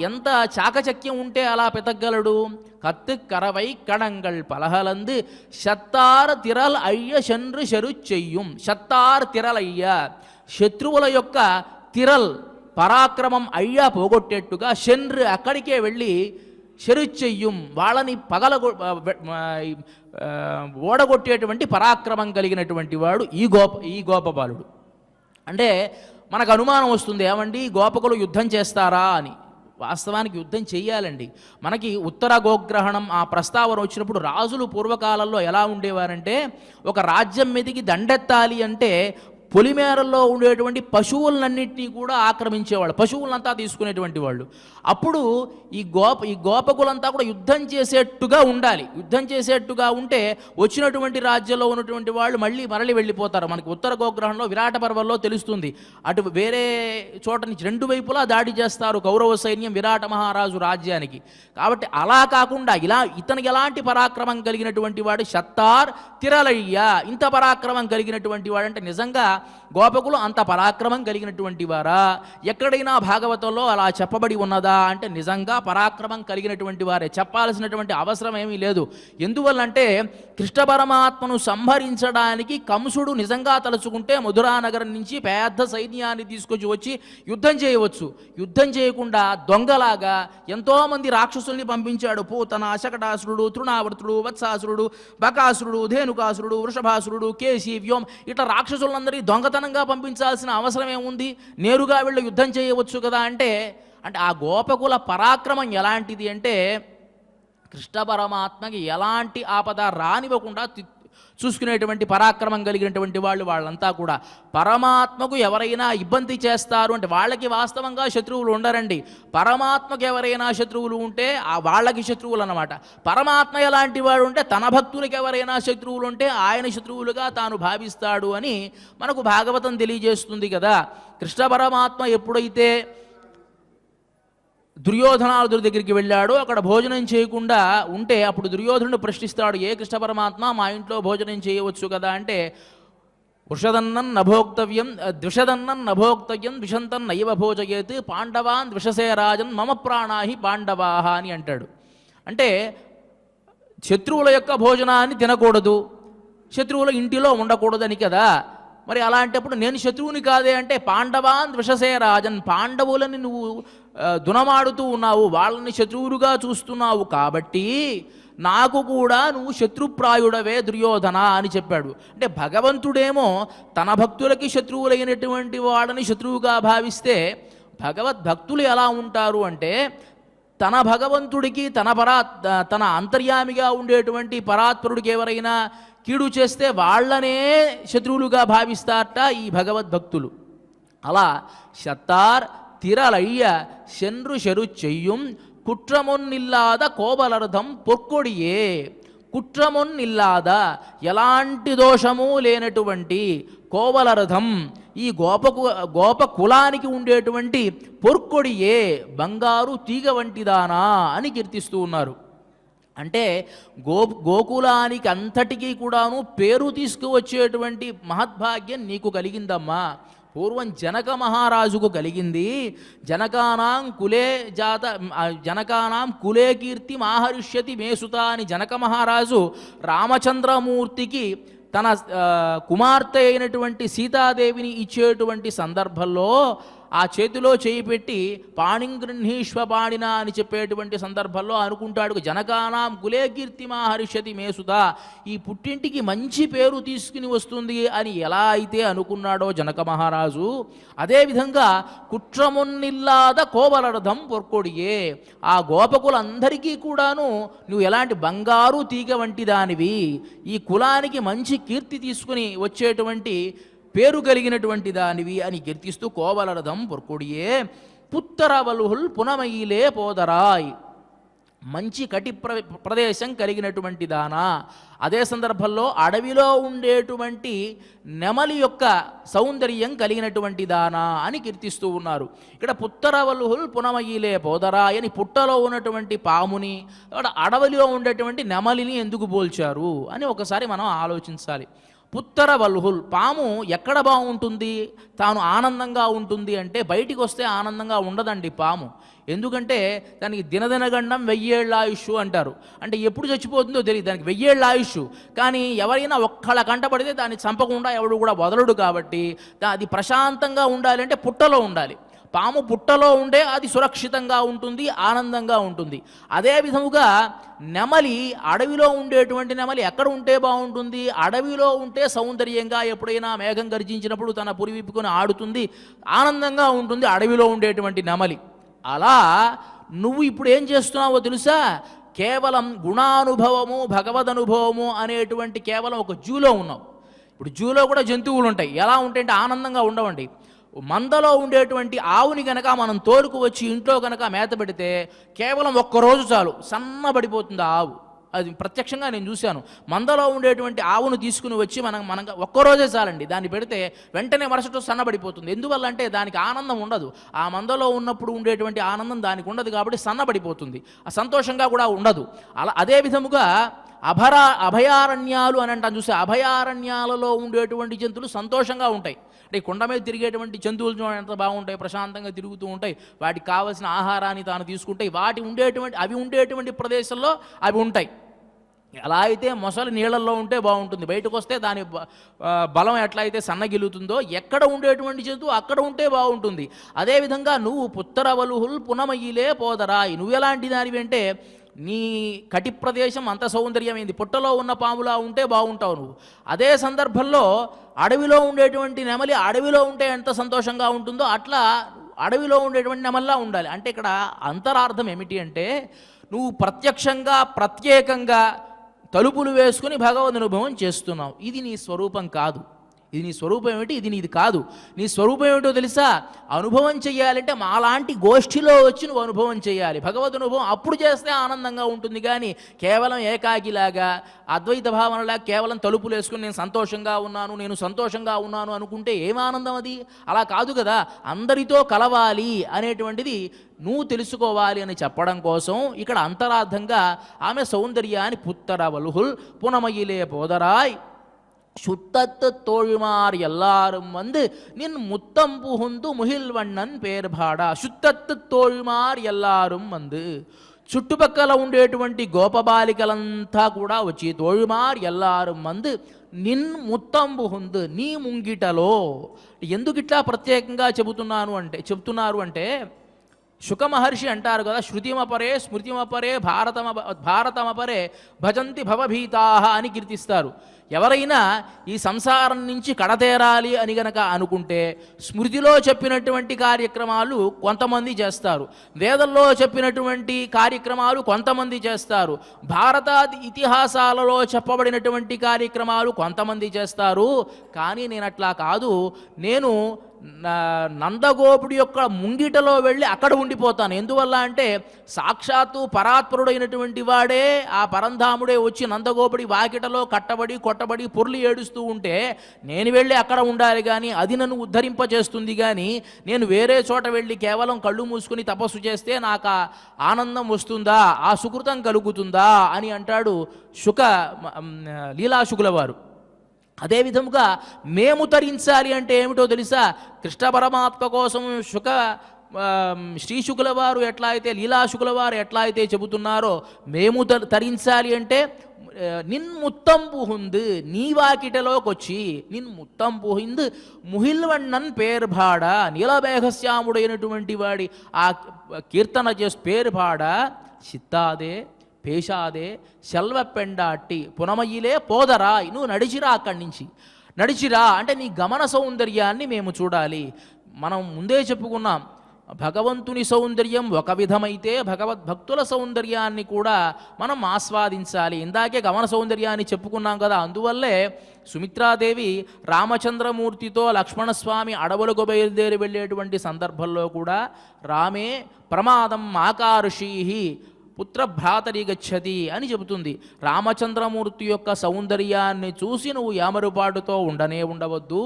ఎంత చాకచక్యం ఉంటే అలా పితగ్గలడు. కత్తు కరవై కడంగల్ పలహలందు షత్తార్ తిరల్ అయ్య శండ్రు శరు చెయ్యం. షత్తార్ తిరల్ అయ్య, శత్రువుల యొక్క తిరల్ పరాక్రమం అయ్యా పోగొట్టేట్టుగా శండ్రు అక్కడికే వెళ్ళి శరుచెయ్యం వాళ్ళని ఓడగొట్టేటువంటి పరాక్రమం కలిగినటువంటి వాడు ఈ గోపబాలుడు. అంటే మనకు అనుమానం వస్తుంది, ఏమండి గోపకులు యుద్ధం చేస్తారా అని. వాస్తవానికి యుద్ధం చెయ్యాలండి. మనకి ఉత్తర గోగ్రహణం ఆ ప్రస్తావన వచ్చినప్పుడు రాజులు పూర్వకాలంలో ఎలా ఉండేవారంటే, ఒక రాజ్యం మీదకి దండెత్తాలి అంటే పొలిమేరల్లో ఉండేటువంటి పశువులన్నింటినీ కూడా ఆక్రమించేవాళ్ళు, పశువులంతా తీసుకునేటువంటి వాళ్ళు. అప్పుడు ఈ గోపకులంతా కూడా యుద్ధం చేసేట్టుగా ఉండాలి. యుద్ధం చేసేట్టుగా ఉంటే వచ్చినటువంటి రాజ్యంలో ఉన్నటువంటి వాళ్ళు మరలి వెళ్ళిపోతారు. మనకి ఉత్తర గోగ్రహంలో విరాట పర్వంలో తెలుస్తుంది. అటు వేరే చోట నుంచి 2 వైపులా దాడి చేస్తారు కౌరవ సైన్యం విరాట మహారాజు రాజ్యానికి. కాబట్టి అలా కాకుండా ఇతనికి ఎలాంటి పరాక్రమం కలిగినటువంటి వాడు షత్తార్ తిరలయ్య, ఇంత పరాక్రమం కలిగినటువంటి వాడంటే నిజంగా గోపకులు అంత పరాక్రమం కలిగినటువంటి వారా? ఎక్కడైనా భాగవతంలో అలా చెప్పబడి ఉన్నదా అంటే నిజంగా పరాక్రమం కలిగినటువంటి వారే. చెప్పాల్సినటువంటి అవసరం ఏమీ లేదు. ఎందువల్లంటే కృష్ణ పరమాత్మను సంహరించడానికి కంసుడు నిజంగా తలుచుకుంటే మధురానగరం నుంచి పెద్ద సైన్యాన్ని తీసుకొచ్చి వచ్చి యుద్ధం చేయవచ్చు. యుద్ధం చేయకుండా దొంగలాగా ఎంతోమంది రాక్షసుల్ని పంపించాడు. పూతన, శకటాసురుడు, తృణావర్తుడు, వత్సాసురుడు, బకాసురుడు, ధేనుకాసురుడు, వృషభాసురుడు, కేశి, వ్యోమ్ ఇట్లా రాక్షసులందరినీ దొంగతనంగా పంపించాల్సిన అవసరం ఏముంది? నేరుగా వీళ్ళు యుద్ధం చేయవచ్చు కదా. అంటే ఆ గోపకుల పరాక్రమం ఎలాంటిది అంటే కృష్ణ పరమాత్మకి ఎలాంటి ఆపద రానివ్వకుండా చూసుకునేటువంటి పరాక్రమం కలిగినటువంటి వాళ్ళంతా కూడా. పరమాత్మకు ఎవరైనా ఇబ్బంది చేస్తారు అంటే వాళ్ళకి వాస్తవంగా శత్రువులు ఉండరండి. పరమాత్మకు ఎవరైనా శత్రువులు ఉంటే వాళ్ళకి శత్రువులు అన్నమాట. పరమాత్మ ఎలాంటి వాడు ఉంటే తన భక్తులకి ఎవరైనా శత్రువులు ఉంటే ఆయన శత్రువులుగా తాను భావిస్తాడు అని మనకు భాగవతం తెలియజేస్తుంది కదా. కృష్ణ పరమాత్మ ఎప్పుడైతే దుర్యోధనాదుడి దగ్గరికి వెళ్ళాడు, అక్కడ భోజనం చేయకుండా ఉంటే అప్పుడు దుర్యోధనుడు ప్రశ్నిస్తాడు, ఏ కృష్ణ పరమాత్మ మా ఇంట్లో భోజనం చేయవచ్చు కదా అంటే, వృషదన్నం నభోక్తవ్యం ద్విషదన్నం నభోక్తవ్యం ద్విషంతం నైవ భోజయేత్ పాండవాన్ ద్విషసే రాజన్ మమ ప్రాణాహి పాండవాహ అని అంటాడు. అంటే శత్రువుల యొక్క భోజనాన్ని తినకూడదు, శత్రువుల ఇంటిలో ఉండకూడదని కదా. మరి అలాంటప్పుడు నేను శత్రువుని కాదే అంటే పాండవాన్ ద్విషసే రాజన్, పాండవులని నువ్వు దునమాడుతూ ఉన్నావు, వాళ్ళని శత్రువులుగా చూస్తున్నావు, కాబట్టి నాకు కూడా నువ్వు శత్రుప్రాయుడవే దుర్యోధన అని చెప్పాడు. అంటే భగవంతుడేమో తన భక్తులకి శత్రువులైనటువంటి వాళ్ళని శత్రువుగా భావిస్తే భగవద్భక్తులు ఎలా ఉంటారు అంటే తన భగవంతుడికి తన అంతర్యామిగా ఉండేటువంటి పరాత్పరుడికి ఎవరైనా కీడు చేస్తే వాళ్ళనే శత్రువులుగా భావిస్తారట ఈ భగవద్భక్తులు. అలా షత్తార్ తిరలయ్య శండ్రు శరు చెయ్యం కుట్రమొన్నిల్లాద కోబలర్థం పొర్కొడియే. కుట్రమొన్నిల్లాద ఎలాంటి దోషము లేనటువంటి కోవలరథం ఈ గోప కులానికి ఉండేటువంటి పొర్కొడియే, బంగారు తీగ వంటిదానా అని కీర్తిస్తూ ఉన్నారు. అంటే గోకులానికి అంతటికీ కూడాను పేరు తీసుకువచ్చేటువంటి మహద్భాగ్యం నీకు కలిగిందమ్మా. పూర్వం జనక మహారాజుకు కలిగింది. జనకానాం కులే కీర్తి మాహరిష్యతి మేసుత అని జనక మహారాజు రామచంద్రమూర్తికి తన కుమార్తె అయినటువంటి సీతాదేవిని ఇచ్చేటువంటి సందర్భంలో ఆ చేతిలో చేయి పెట్టి పాణింగృహీష్వ పాణిన అని చెప్పేటువంటి సందర్భంలో అనుకుంటాడు, జనకానాం కులే కీర్తిమా హరిష్యతి మేసుదా, ఈ పుట్టింటికి మంచి పేరు తీసుకుని వస్తుంది అని ఎలా అయితే అనుకున్నాడో జనక మహారాజు, అదేవిధంగా కుట్రమున్నిల్లాద కోవలర్థం పొర్కొడియే, ఆ గోపకులందరికీ కూడాను నువ్వు ఎలాంటి బంగారు తీగ వంటి దానివి, ఈ కులానికి మంచి కీర్తి తీసుకుని వచ్చేటువంటి పేరు కలిగినటువంటి దానివి అని కీర్తిస్తూ కోవలరథం పొర్కొడియే పుత్తరవలుహుల్ పునమయిలే పోదరాయ్, మంచి ప్రదేశం కలిగినటువంటి దానా. అదే సందర్భంలో అడవిలో ఉండేటువంటి నెమలి యొక్క సౌందర్యం కలిగినటువంటి దానా అని కీర్తిస్తూ ఉన్నారు. ఇక్కడ పుత్తరవలుహుల్ పునమయిలే పోదరాయ్ అని పుట్టలో ఉన్నటువంటి పాముని అడవిలో ఉండేటువంటి నెమలిని ఎందుకు పోల్చారు అని ఒకసారి మనం ఆలోచించాలి. పుత్తర వల్హుల్, పాము ఎక్కడ బాగుంటుంది, తాను ఆనందంగా ఉంటుంది అంటే బయటికి వస్తే ఆనందంగా ఉండదండి పాము. ఎందుకంటే దానికి దినదినగండం 1000 ఏళ్ళ ఆయుష్ అంటారు. అంటే ఎప్పుడు చచ్చిపోతుందో తెలియదు, దానికి 1000 ఏళ్ళ ఆయుష్. కానీ ఎవరైనా ఒక్కళ్ళ కంటపడితే దాన్ని చంపకుండా ఎవడు కూడా వదలడు. కాబట్టి అది ప్రశాంతంగా ఉండాలంటే పుట్టలో ఉండాలి. పాము పుట్టలో ఉండే అది సురక్షితంగా ఉంటుంది, ఆనందంగా ఉంటుంది. అదే విధముగా నెమలి, అడవిలో ఉండేటువంటి నెమలి ఎక్కడ ఉంటే బాగుంటుంది, అడవిలో ఉంటే సౌందర్యంగా, ఎప్పుడైనా మేఘం గర్జించినప్పుడు తన పురి విప్పుకొని ఆడుతుంది, ఆనందంగా ఉంటుంది అడవిలో ఉండేటువంటి నెమలి. అలా నువ్వు ఇప్పుడు ఏం చేస్తున్నావో తెలుసా, కేవలం గుణానుభవము భగవదనుభవము అనేటువంటి కేవలం ఒక జూలో ఉన్నావు. ఇప్పుడు జూలో కూడా జంతువులు ఉంటాయి, ఎలా ఉంటాయంటే ఆనందంగా ఉండవండి. మందలో ఉండేటువంటి ఆవుని కనుక మనం తోలుకు వచ్చి ఇంట్లో కనుక మేత పెడితే కేవలం ఒక్కరోజు చాలు, సన్నబడిపోతుంది ఆ ఆవు. అది ప్రత్యక్షంగా నేను చూశాను. మందలో ఉండేటువంటి ఆవును తీసుకుని వచ్చి మనం ఒక్కరోజే చాలండి, దాన్ని పెడితే వెంటనే మరుసటి సన్నబడిపోతుంది. ఎందువల్ల అంటే దానికి ఆనందం ఉండదు, ఆ మందలో ఉన్నప్పుడు ఉండేటువంటి ఆనందం దానికి ఉండదు కాబట్టి సన్నబడిపోతుంది, ఆ సంతోషంగా కూడా ఉండదు. అలా అదే విధముగా అభయారణ్యాలు అని అంటాను చూస్తే, అభయారణ్యాలలో ఉండేటువంటి జంతువులు సంతోషంగా ఉంటాయి. అంటే కొండ మీద తిరిగేటువంటి జంతువులు చూడండి ఎంత బాగుంటాయి, ప్రశాంతంగా తిరుగుతూ ఉంటాయి, వాటికి కావలసిన ఆహారాన్ని తాను తీసుకుంటాయి, అవి ఉండేటువంటి ప్రదేశంలో అవి ఉంటాయి. ఎలా అయితే మొసలి నీళ్ళల్లో ఉంటే బాగుంటుంది, బయటకు వస్తే దాని బలం ఎట్లా అయితే సన్నగిలుతుందో, ఎక్కడ ఉండేటువంటి జంతువు అక్కడ ఉంటే బాగుంటుంది. అదేవిధంగా నువ్వు పుత్తరవలుహుల్ పునమయిలే పోదరాయి, నువ్వు ఎలాంటి దానివి అంటే నీ కటి ప్రదేశం అంత సౌందర్యమైంది, పుట్టలో ఉన్న పాములా ఉంటే బాగుంటావు నువ్వు. అదే సందర్భంలో అడవిలో ఉండేటువంటి నెమలి అడవిలో ఉంటే ఎంత సంతోషంగా ఉంటుందో అట్లా అడవిలో ఉండేటువంటి నెమల్లా ఉండాలి. అంటే ఇక్కడ అంతరార్థం ఏమిటి అంటే, నువ్వు ప్రత్యక్షంగా ప్రత్యేకంగా తలుపులు వేసుకుని భగవద్ అనుభవం చేస్తున్నావు, ఇది నీ స్వరూపం కాదు. ఇది నీ స్వరూపం ఏమిటి, ఇది నీది కాదు. నీ స్వరూపం ఏమిటో తెలుసా, అనుభవం చెయ్యాలంటే మాలాంటి గోష్ఠిలో వచ్చి నువ్వు అనుభవం చేయాలి. భగవద్ అనుభవం అప్పుడు చేస్తే ఆనందంగా ఉంటుంది. కానీ కేవలం ఏకాకిలాగా అద్వైత భావనలా కేవలం తలుపులు వేసుకుని నేను సంతోషంగా ఉన్నాను అనుకుంటే ఏం ఆనందం అది? అలా కాదు కదా. అందరితో కలవాలి అనేటువంటిది నువ్వు తెలుసుకోవాలి అని చెప్పడం కోసం ఇక్కడ అంతరార్థంగా ఆమె సౌందర్యాన్ని పుత్తరవలుహుల్ పునమయిలే పోదరాయ్ சுத்தத்து தோழிமார் எல்லாரும் வந்து நின் முத்தம் புகுந்து முகில்வண்ணன் పేర్பாడా. சுத்தத்து తోழிమార్ எல்லாரும் வந்து, చుట్టుపక్కల ఉండేటువంటి గోపబాలికలంతా కూడా వచ్చి, తోழிమార్ ఎల్లారం మందు నిన్ ముత్తం పుహుందు, నీ ముంగిటలో. ఎందుకు ఇట్లా ప్రత్యేకంగా చెబుతున్నారు అంటే శుక మహర్షి అంటారు కదా, శృతిమపరే స్మృతిమపరే భారతమపరే భజంతి భవభీతాః అని కీర్తిస్తారు. ఎవరైనా ఈ సంసారం నుంచి కడతేరాలి అని గనక అనుకుంటే స్మృతిలో చెప్పినటువంటి కార్యక్రమాలు కొంతమంది చేస్తారు, వేదంలో చెప్పినటువంటి కార్యక్రమాలు కొంతమంది చేస్తారు, భారత ఇతిహాసాలలో చెప్పబడినటువంటి కార్యక్రమాలు కొంతమంది చేస్తారు. కానీ నేను అట్లా కాదు, నేను నందగోపుడి యొక్క ముంగిటలో వెళ్ళి అక్కడ ఉండిపోతాను. ఎందువల్ల అంటే సాక్షాత్తు పరాత్పరుడైనటువంటి వాడే, ఆ పరంధాముడే వచ్చి నందగోపుడి వాకిటలో కొట్టబడి పొర్లి ఏడుస్తూ ఉంటే నేను వెళ్ళి అక్కడ ఉండాలి. కానీ అది నన్ను ఉద్ధరింపజేస్తుంది. కానీ నేను వేరే చోట వెళ్ళి కేవలం కళ్ళు మూసుకుని తపస్సు చేస్తే నాకు ఆనందం వస్తుందా, ఆ సుకృతం కలుగుతుందా అని అంటాడు లీలాశుకుల వారు. అదేవిధముగా మేము తరించాలి అంటే ఏమిటో తెలుసా, కృష్ణ పరమాత్మ కోసం శుక శ్రీశుకుల వారు ఎట్లా అయితే లీలాశుకుల వారు ఎట్లా అయితే చెబుతున్నారో మేము తరించాలి అంటే నిన్ ముత్తం పుహుందు నీ వాకిటలోకొచ్చి నిన్ ముత్తం పుహిందు ముహిల్వಣ್ಣన్ పేర్బాడ నీలమేఘశ్యాముడైనటువంటి వాడి ఆ కీర్తన చేసి పేర్బాడ చిత్తాదే పేషాదే సెల్వ పెండాట్టి పునమయ్యిలే పోదరా నువ్వు నడిచిరా అక్కడి నుంచి నడిచిరా అంటే నీ గమన సౌందర్యాన్ని మేము చూడాలి. మనం ముందే చెప్పుకున్నాం, భగవంతుని సౌందర్యం ఒక విధమైతే భగవద్భక్తుల సౌందర్యాన్ని కూడా మనం ఆస్వాదించాలి. ఇందాకే గమన సౌందర్యాన్ని చెప్పుకున్నాం కదా. అందువల్లే సుమిత్రాదేవి రామచంద్రమూర్తితో లక్ష్మణస్వామి అడవులకు బయలుదేరి వెళ్ళేటువంటి సందర్భంలో కూడా రామే ప్రమాదం ఆకారుషీహి పుత్రభ్రాతరి గచ్చతి అని చెబుతుంది. రామచంద్రమూర్తి యొక్క సౌందర్యాన్ని చూసి నువ్వు యామరుపాటుతో ఉండవద్దు,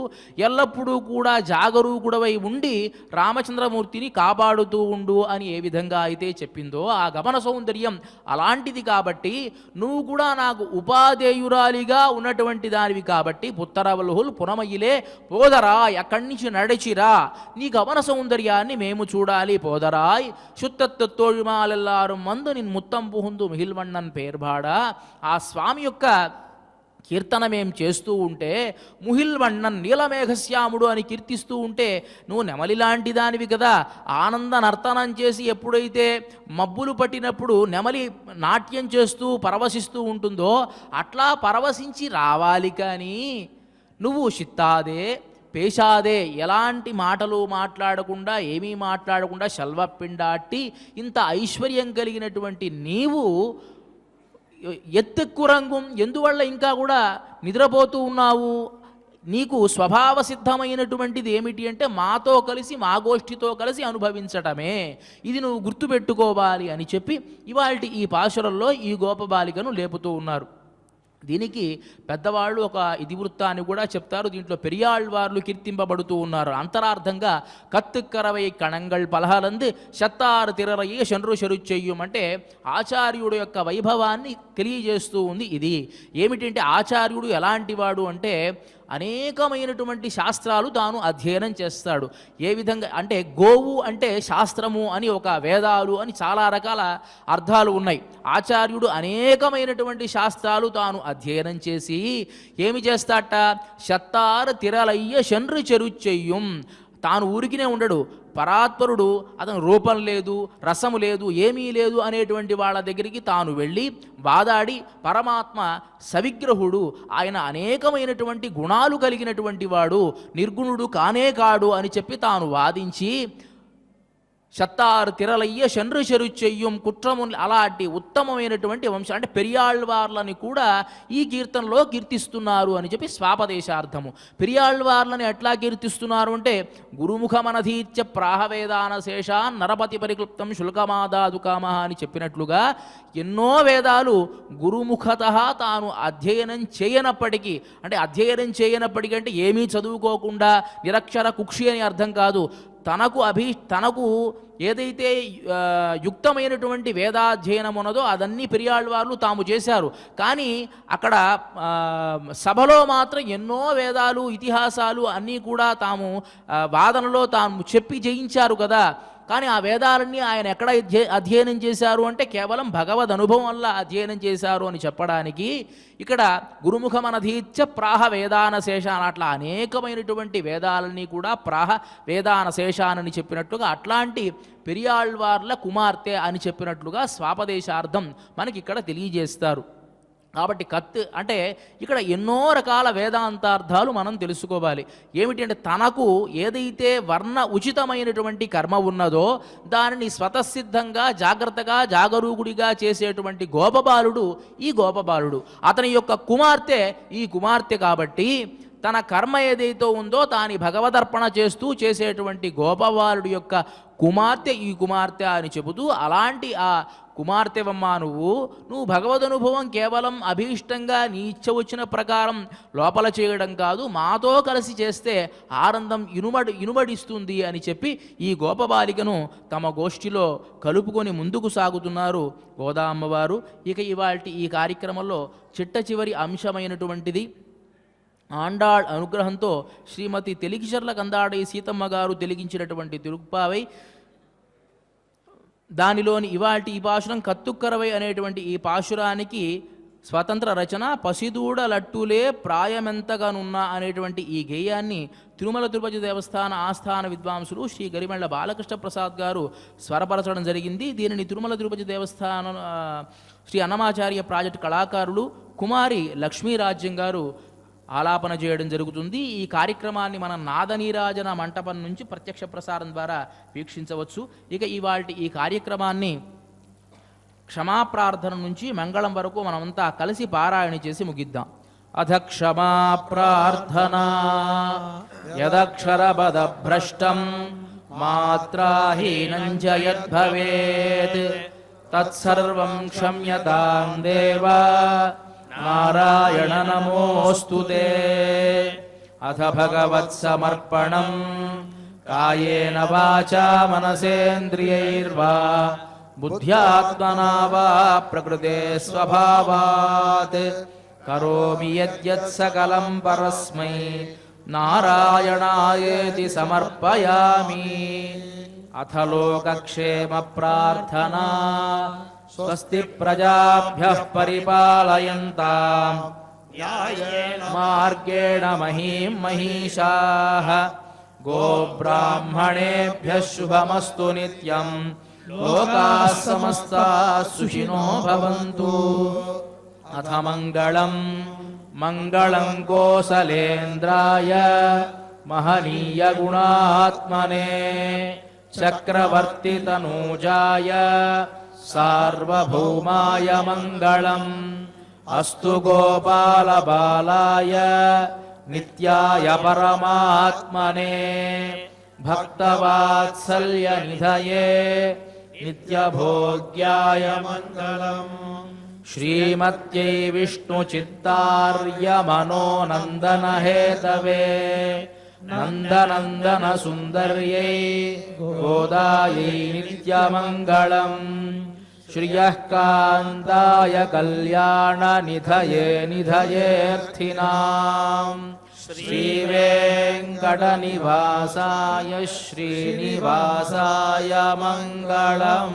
ఎల్లప్పుడూ కూడా జాగరూకుడవై ఉండి రామచంద్రమూర్తిని కాపాడుతూ ఉండు అని ఏ విధంగా అయితే చెప్పిందో ఆ గమన సౌందర్యం అలాంటిది. కాబట్టి నువ్వు కూడా నాకు ఉపాధేయురాలిగా ఉన్నటువంటి దానివి కాబట్టి పుత్తరవలుహుల్ పునమయ్యిలే పోదరా ఎక్కడి నుంచి నడిచిరా నీ గమన సౌందర్యాన్ని మేము చూడాలి. పోదరాయ్ శుద్ధత్తోళిమాలెల్లారు మందు ముత్తం పుహుందు మిహిల్వಣ್ಣన్ పేర్బాడా ఆ స్వామి యొక్క కీర్తన మేం చేస్తూ ఉంటే ముహిల్వಣ್ಣన్ నీలమేఘశ్యాముడు అని కీర్తిస్తూ ఉంటే నువ్వు నెమలి లాంటి దానివి కదా. ఆనంద నర్తనం చేసి ఎప్పుడైతే మబ్బులు పట్టినప్పుడు నెమలి నాట్యం చేస్తూ పరవశిస్తూ ఉంటుందో అట్లా పరవశించి రావాలి. కానీ నువ్వు చిత్తాదే పేషాదే ఎలాంటి మాటలు మాట్లాడకుండా ఏమీ మాట్లాడకుండా శల్వపిండాట్టి ఇంత ఐశ్వర్యం కలిగినటువంటి నీవు ఎత్తెక్కు రంగం ఎందువల్ల ఇంకా కూడా నిద్రపోతూ ఉన్నావు? నీకు స్వభావ సిద్ధమైనటువంటిది ఏమిటి అంటే మాతో కలిసి మా గోష్ఠితో కలిసి అనుభవించటమే. ఇది నువ్వు గుర్తుపెట్టుకోవాలి అని చెప్పి ఇవాల్టి ఈ పాశురంలో ఈ గోపబాలికను లేపుతూ ఉన్నారు. దీనికి పెద్దవాళ్ళు ఒక ఇతివృత్తాన్ని కూడా చెప్తారు. దీంట్లో పెరియాళ్వార్లు కీర్తింపబడుతూ ఉన్నారు. అంతరార్థంగా కత్తుక్కరవై కణంగళ్ పలహలందు శత్తారు తిరరయ్య శండ్రు చెరుచెయ్యం అంటే ఆచార్యుడు యొక్క వైభవాన్ని తెలియజేస్తూ ఉంది. ఇది ఏమిటంటే ఆచార్యుడు ఎలాంటి వాడు అంటే అనేకమైనటువంటి శాస్త్రాలు తాను అధ్యయనం చేస్తాడు. ఏ విధంగా అంటే గోవు అంటే శాస్త్రము అని ఒక వేదాలు అని చాలా రకాల అర్థాలు ఉన్నాయి. ఆచార్యుడు అనేకమైనటువంటి శాస్త్రాలు తాను అధ్యయనం చేసి ఏమి చేస్తాట శత్తారు తిరలయ్య శండ్రు చెరుచెయ్యం తాను ఊరికినే ఉండడు. పరాత్పరుడు అతను రూపం లేదు, రసము లేదు, ఏమీ లేదు అనేటువంటి వాళ్ళ దగ్గరికి తాను వెళ్ళి వాదాడి పరమాత్మ సవిగ్రహుడు, ఆయన అనేకమైనటువంటి గుణాలు కలిగినటువంటి వాడు, నిర్గుణుడు కానే కాడు అని చెప్పి తాను వాదించి శత్తారు తిరలయ్య శండ్రు చెరుచెయ్యం కుట్రము అలాంటి ఉత్తమమైనటువంటి వంశం అంటే పెరియాళ్వార్లని కూడా ఈ కీర్తనలో కీర్తిస్తున్నారు అని చెప్పి స్వాపదేశార్థము. పెరియాళ్వార్లని ఎట్లా కీర్తిస్తున్నారు అంటే గురుముఖమనధీత్య ప్రాహవేదాన శేషాన్ నరపతి పరిక్లుప్తం శుల్కమాదాదుకామ అని చెప్పినట్లుగా ఎన్నో వేదాలు గురుముఖత తాను అధ్యయనం చేయనప్పటికీ అంటే ఏమీ చదువుకోకుండా నిరక్షర కుక్షి అని అర్థం కాదు. తనకు ఏదైతే యుక్తమైనటువంటి వేదాధ్యయనం ఉన్నదో అదన్నీ పెరియాళ్వార్లు తాము చేశారు. కానీ అక్కడ సభలో మాత్రం ఎన్నో వేదాలు ఇతిహాసాలు అన్నీ కూడా తాము వాదనలో తాము చెప్పి జయించారు కదా. కానీ ఆ వేదాలన్నీ ఆయన ఎక్కడ అధ్యయనం చేశారు అంటే కేవలం భగవద్ అనుభవం వల్ల అధ్యయనం చేశారు అని చెప్పడానికి ఇక్కడ గురుముఖమనధీత్య ప్రాహ వేదాన శేషాన్ అట్లా అనేకమైనటువంటి వేదాలన్నీ కూడా ప్రాహ వేదాన శేషానని చెప్పినట్లుగా అట్లాంటి పెరియాళ్వార్ల కుమార్తె అని చెప్పినట్లుగా స్వాపదేశార్థం మనకి ఇక్కడ తెలియజేస్తారు. కాబట్టి అంటే ఇక్కడ ఎన్నో రకాల వేదాంతార్థాలు మనం తెలుసుకోవాలి. ఏమిటంటే తనకు ఏదైతే వర్ణ ఉచితమైనటువంటి కర్మ ఉన్నదో దానిని స్వతసిద్ధంగా జాగ్రత్తగా జాగరూకుడిగా చేసేటువంటి గోపబాలుడు ఈ గోపబాలుడు. అతని యొక్క కుమార్తె ఈ కుమార్తె కాబట్టి తన కర్మ ఏదైతే ఉందో దాని భగవదర్పణ చేస్తూ చేసేటువంటి గోపబాలుడు యొక్క కుమార్తె ఈ కుమార్తె అని చెబుతూ అలాంటి ఆ కుమార్తెవమ్మా నువ్వు భగవదనుభవం కేవలం అభీష్టంగా నీ ఇచ్చ వచ్చిన ప్రకారం లోపల చేయడం కాదు, మాతో కలిసి చేస్తే ఆనందం ఇనుమడిస్తుంది అని చెప్పి ఈ గోపబాలికను తమ గోష్ఠిలో కలుపుకొని ముందుకు సాగుతున్నారు గోదా అమ్మవారు. ఇక ఇవాల్టి ఈ కార్యక్రమంలో చిట్ట చివరి అంశమైనటువంటిది ఆండాళ్ అనుగ్రహంతో శ్రీమతి తెలిగిచర్ల కందాడై సీతమ్మ గారు తెలిగించినటువంటి తిరుప్పావై దానిలోని ఇవాటి ఈ పాశురం కత్తుక్కరవై అనేటువంటి ఈ పాశురానికి స్వతంత్ర రచన పసిదూడలట్టులే ప్రాయమెంతగానున్నా అనేటువంటి ఈ గేయాన్ని తిరుమల తిరుపతి దేవస్థాన ఆస్థాన విద్వాంసులు శ్రీ గరిమెళ్ల బాలకృష్ణ ప్రసాద్ గారు స్వరపరచడం జరిగింది. దీనిని తిరుమల తిరుపతి దేవస్థానం శ్రీ అన్నమాచార్య ప్రాజెక్ట్ కళాకారులు కుమారి లక్ష్మీరాజ్యం గారు ఆలాపన చేయడం జరుగుతుంది. ఈ కార్యక్రమాన్ని మనం నాదనీరాజన మంటపం నుంచి ప్రత్యక్ష ప్రసారం ద్వారా వీక్షించవచ్చు. ఇక ఇవాల్టి ఈ కార్యక్రమాన్ని క్షమాప్రార్థన నుంచి మంగళం వరకు మనమంతా కలిసి పారాయణ చేసి ముగిద్దాం. అథ క్షమాప్రార్థనా యదక్షరపదభ్రష్టం మాత్రాహీనం చ యద్భవేత్ తత్సర్వం క్షమ్యతాం దేవ నారాయణ నమోస్తుతే. అథ భగవత్సమర్పణం కాయేన వాచా మనసేంద్రియైర్వా బుద్ధ్యాత్మనా వా ప్రకృతే స్వభావాత్ కరోమి యద్యత్ సకలం పరస్మై నారాయణాయేతి సమర్పయామి. అథ లోకక్షేమ ప్రార్థనా స్వస్తి ప్రజాభ్యః పరిపాలయంతాం మార్గేణ మహీం మహిషాః గోబ్రాహ్మణేభ్యః శుభమస్తు నిత్యం లోకాః సమస్తాః సుఖినో భవంతు. అథ మంగళం మంగళం కోసలేంద్రాయ మహనీయ గుణాత్మనే చక్రవర్తి తనూజాయ సార్వభౌమాయ మంగళం. అస్తు గోపాల బాలాయ నిత్యాయ పరమాత్మనే భక్తవాత్సల్య నిధయే నిత్యభోగ్యాయ మంగళం. శ్రీమత్యై విష్ణుచిత్తార్య మనోనందన హేతవే నందనందన సుందర్యై గోదాయై నిత్యమంగళం. శ్రియః కాంతాయ కళ్యాణ నిధయే నిధయేర్థినాం. శ్రీవేంకటనివాసాయ శ్రీనివాసాయ మంగళం.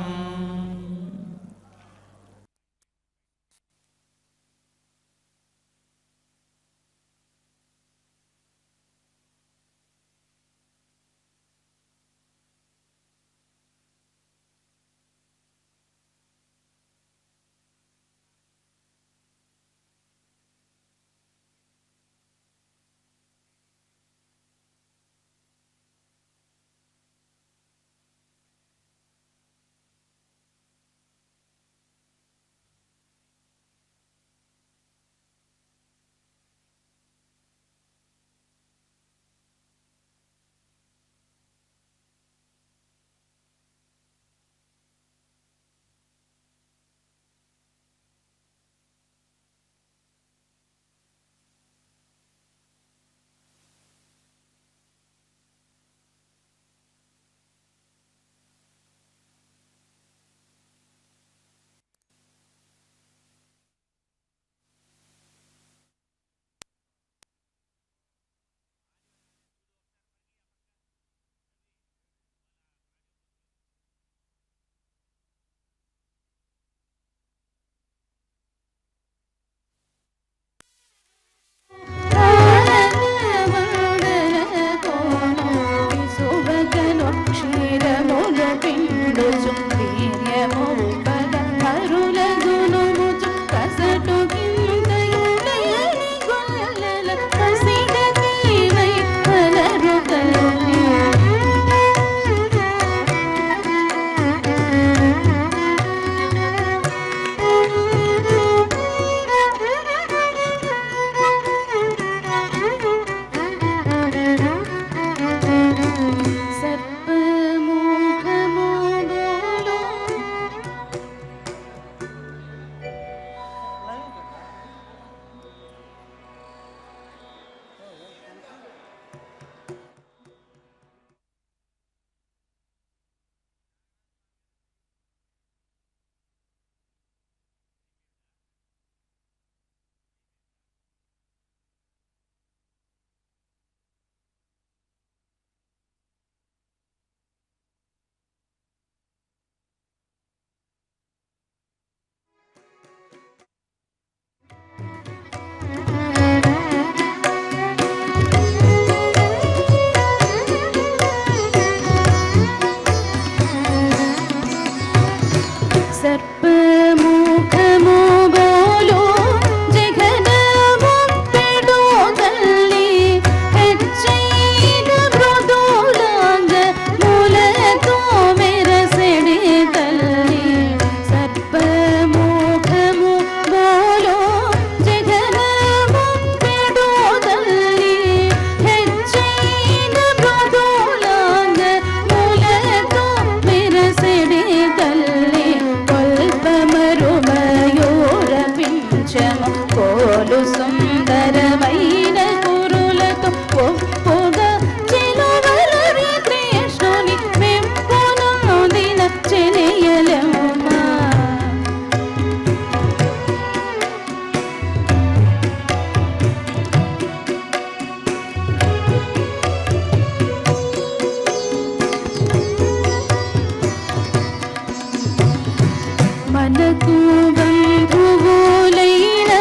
మనకు బంధువులైన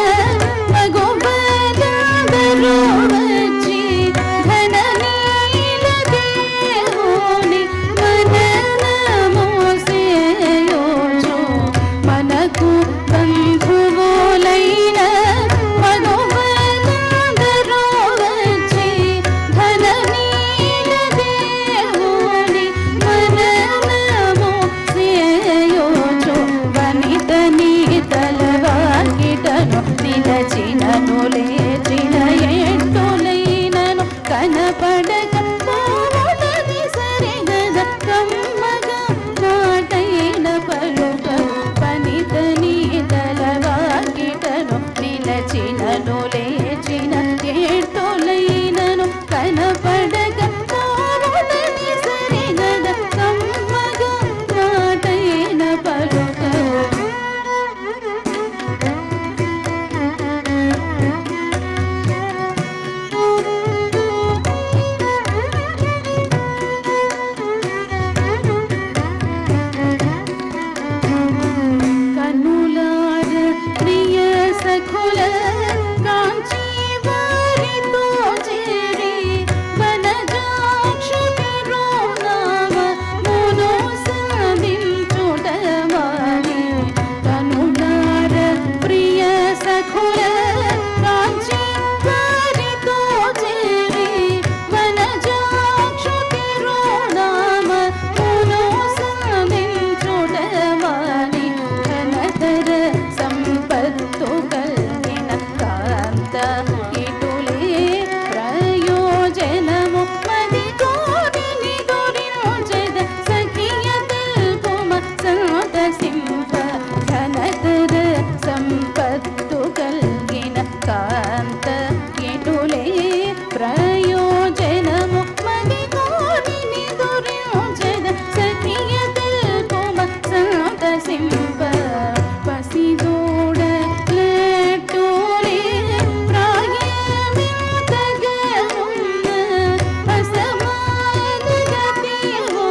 మగోబలందరూ వచ్చి ధననీల దేవుని మననము సేయోచు. మనకు బంధువులైన మగోబలందరూ వచ్చి ధననీల దేవుని మననము సేయోచు. వనితని తలవాకిటను నిలచినను లేచిన ఎట్టులైనను కనపడక పోవునది సరిగద కమ్మగా నాటైన పలుక. వనితని తలవాకిటను నిలచినను లేచిన ఎట్టులైనను కనపడక పోవునది సరిగద కమ్మగా నాటైన పలుక. కనులార ప్రియ సఖుల కాంచి వారితో చేరి వనజాక్షి తిరునామ మును సాధించుటవారి. కనులార ప్రియ సఖుల కాంచి వారితో చేరి వనజాక్షి తిరునామ మును సాధించుటవారి. ఘనతర సంపత్తు కలిగిన కాంత ఇటులే ప్రయోజనము మది కోరిని దొరించెద సఖియ తెలుపుమ సంతసింప. ఘనతర సంపత్తు కలిగిన కాంత ఇటులే ప్రయోజనము మది కోరిని దొరించెద సఖియ తెలుపుమ సంతసింప. పసిదోడ లెట్టులే ప్రాయమింతగనున్న అసమాన గతివో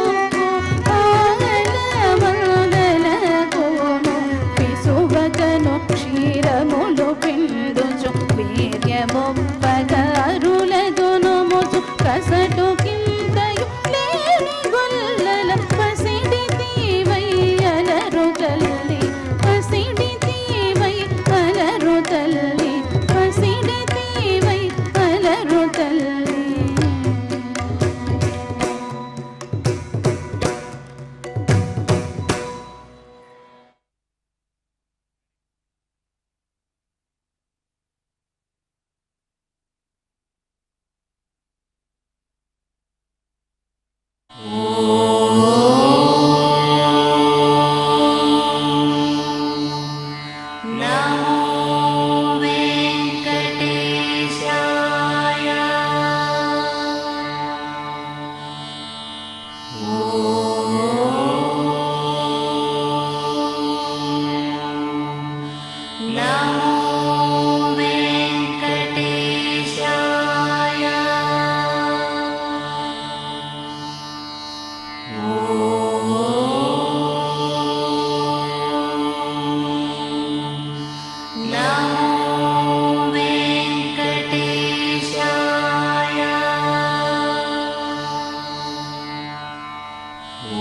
ఆలమదలగోను. పిసువకను క్షీరములు పిండుచు వీర్యమొప్పగారులగును ముచు కసటు కింతయు లేని గొల్లల పసిడి తీవై అలరు తల్లి. పసిడి తీవై అలరు తల్లి. పసిడి తీవై అలరు తల్లి. ఓ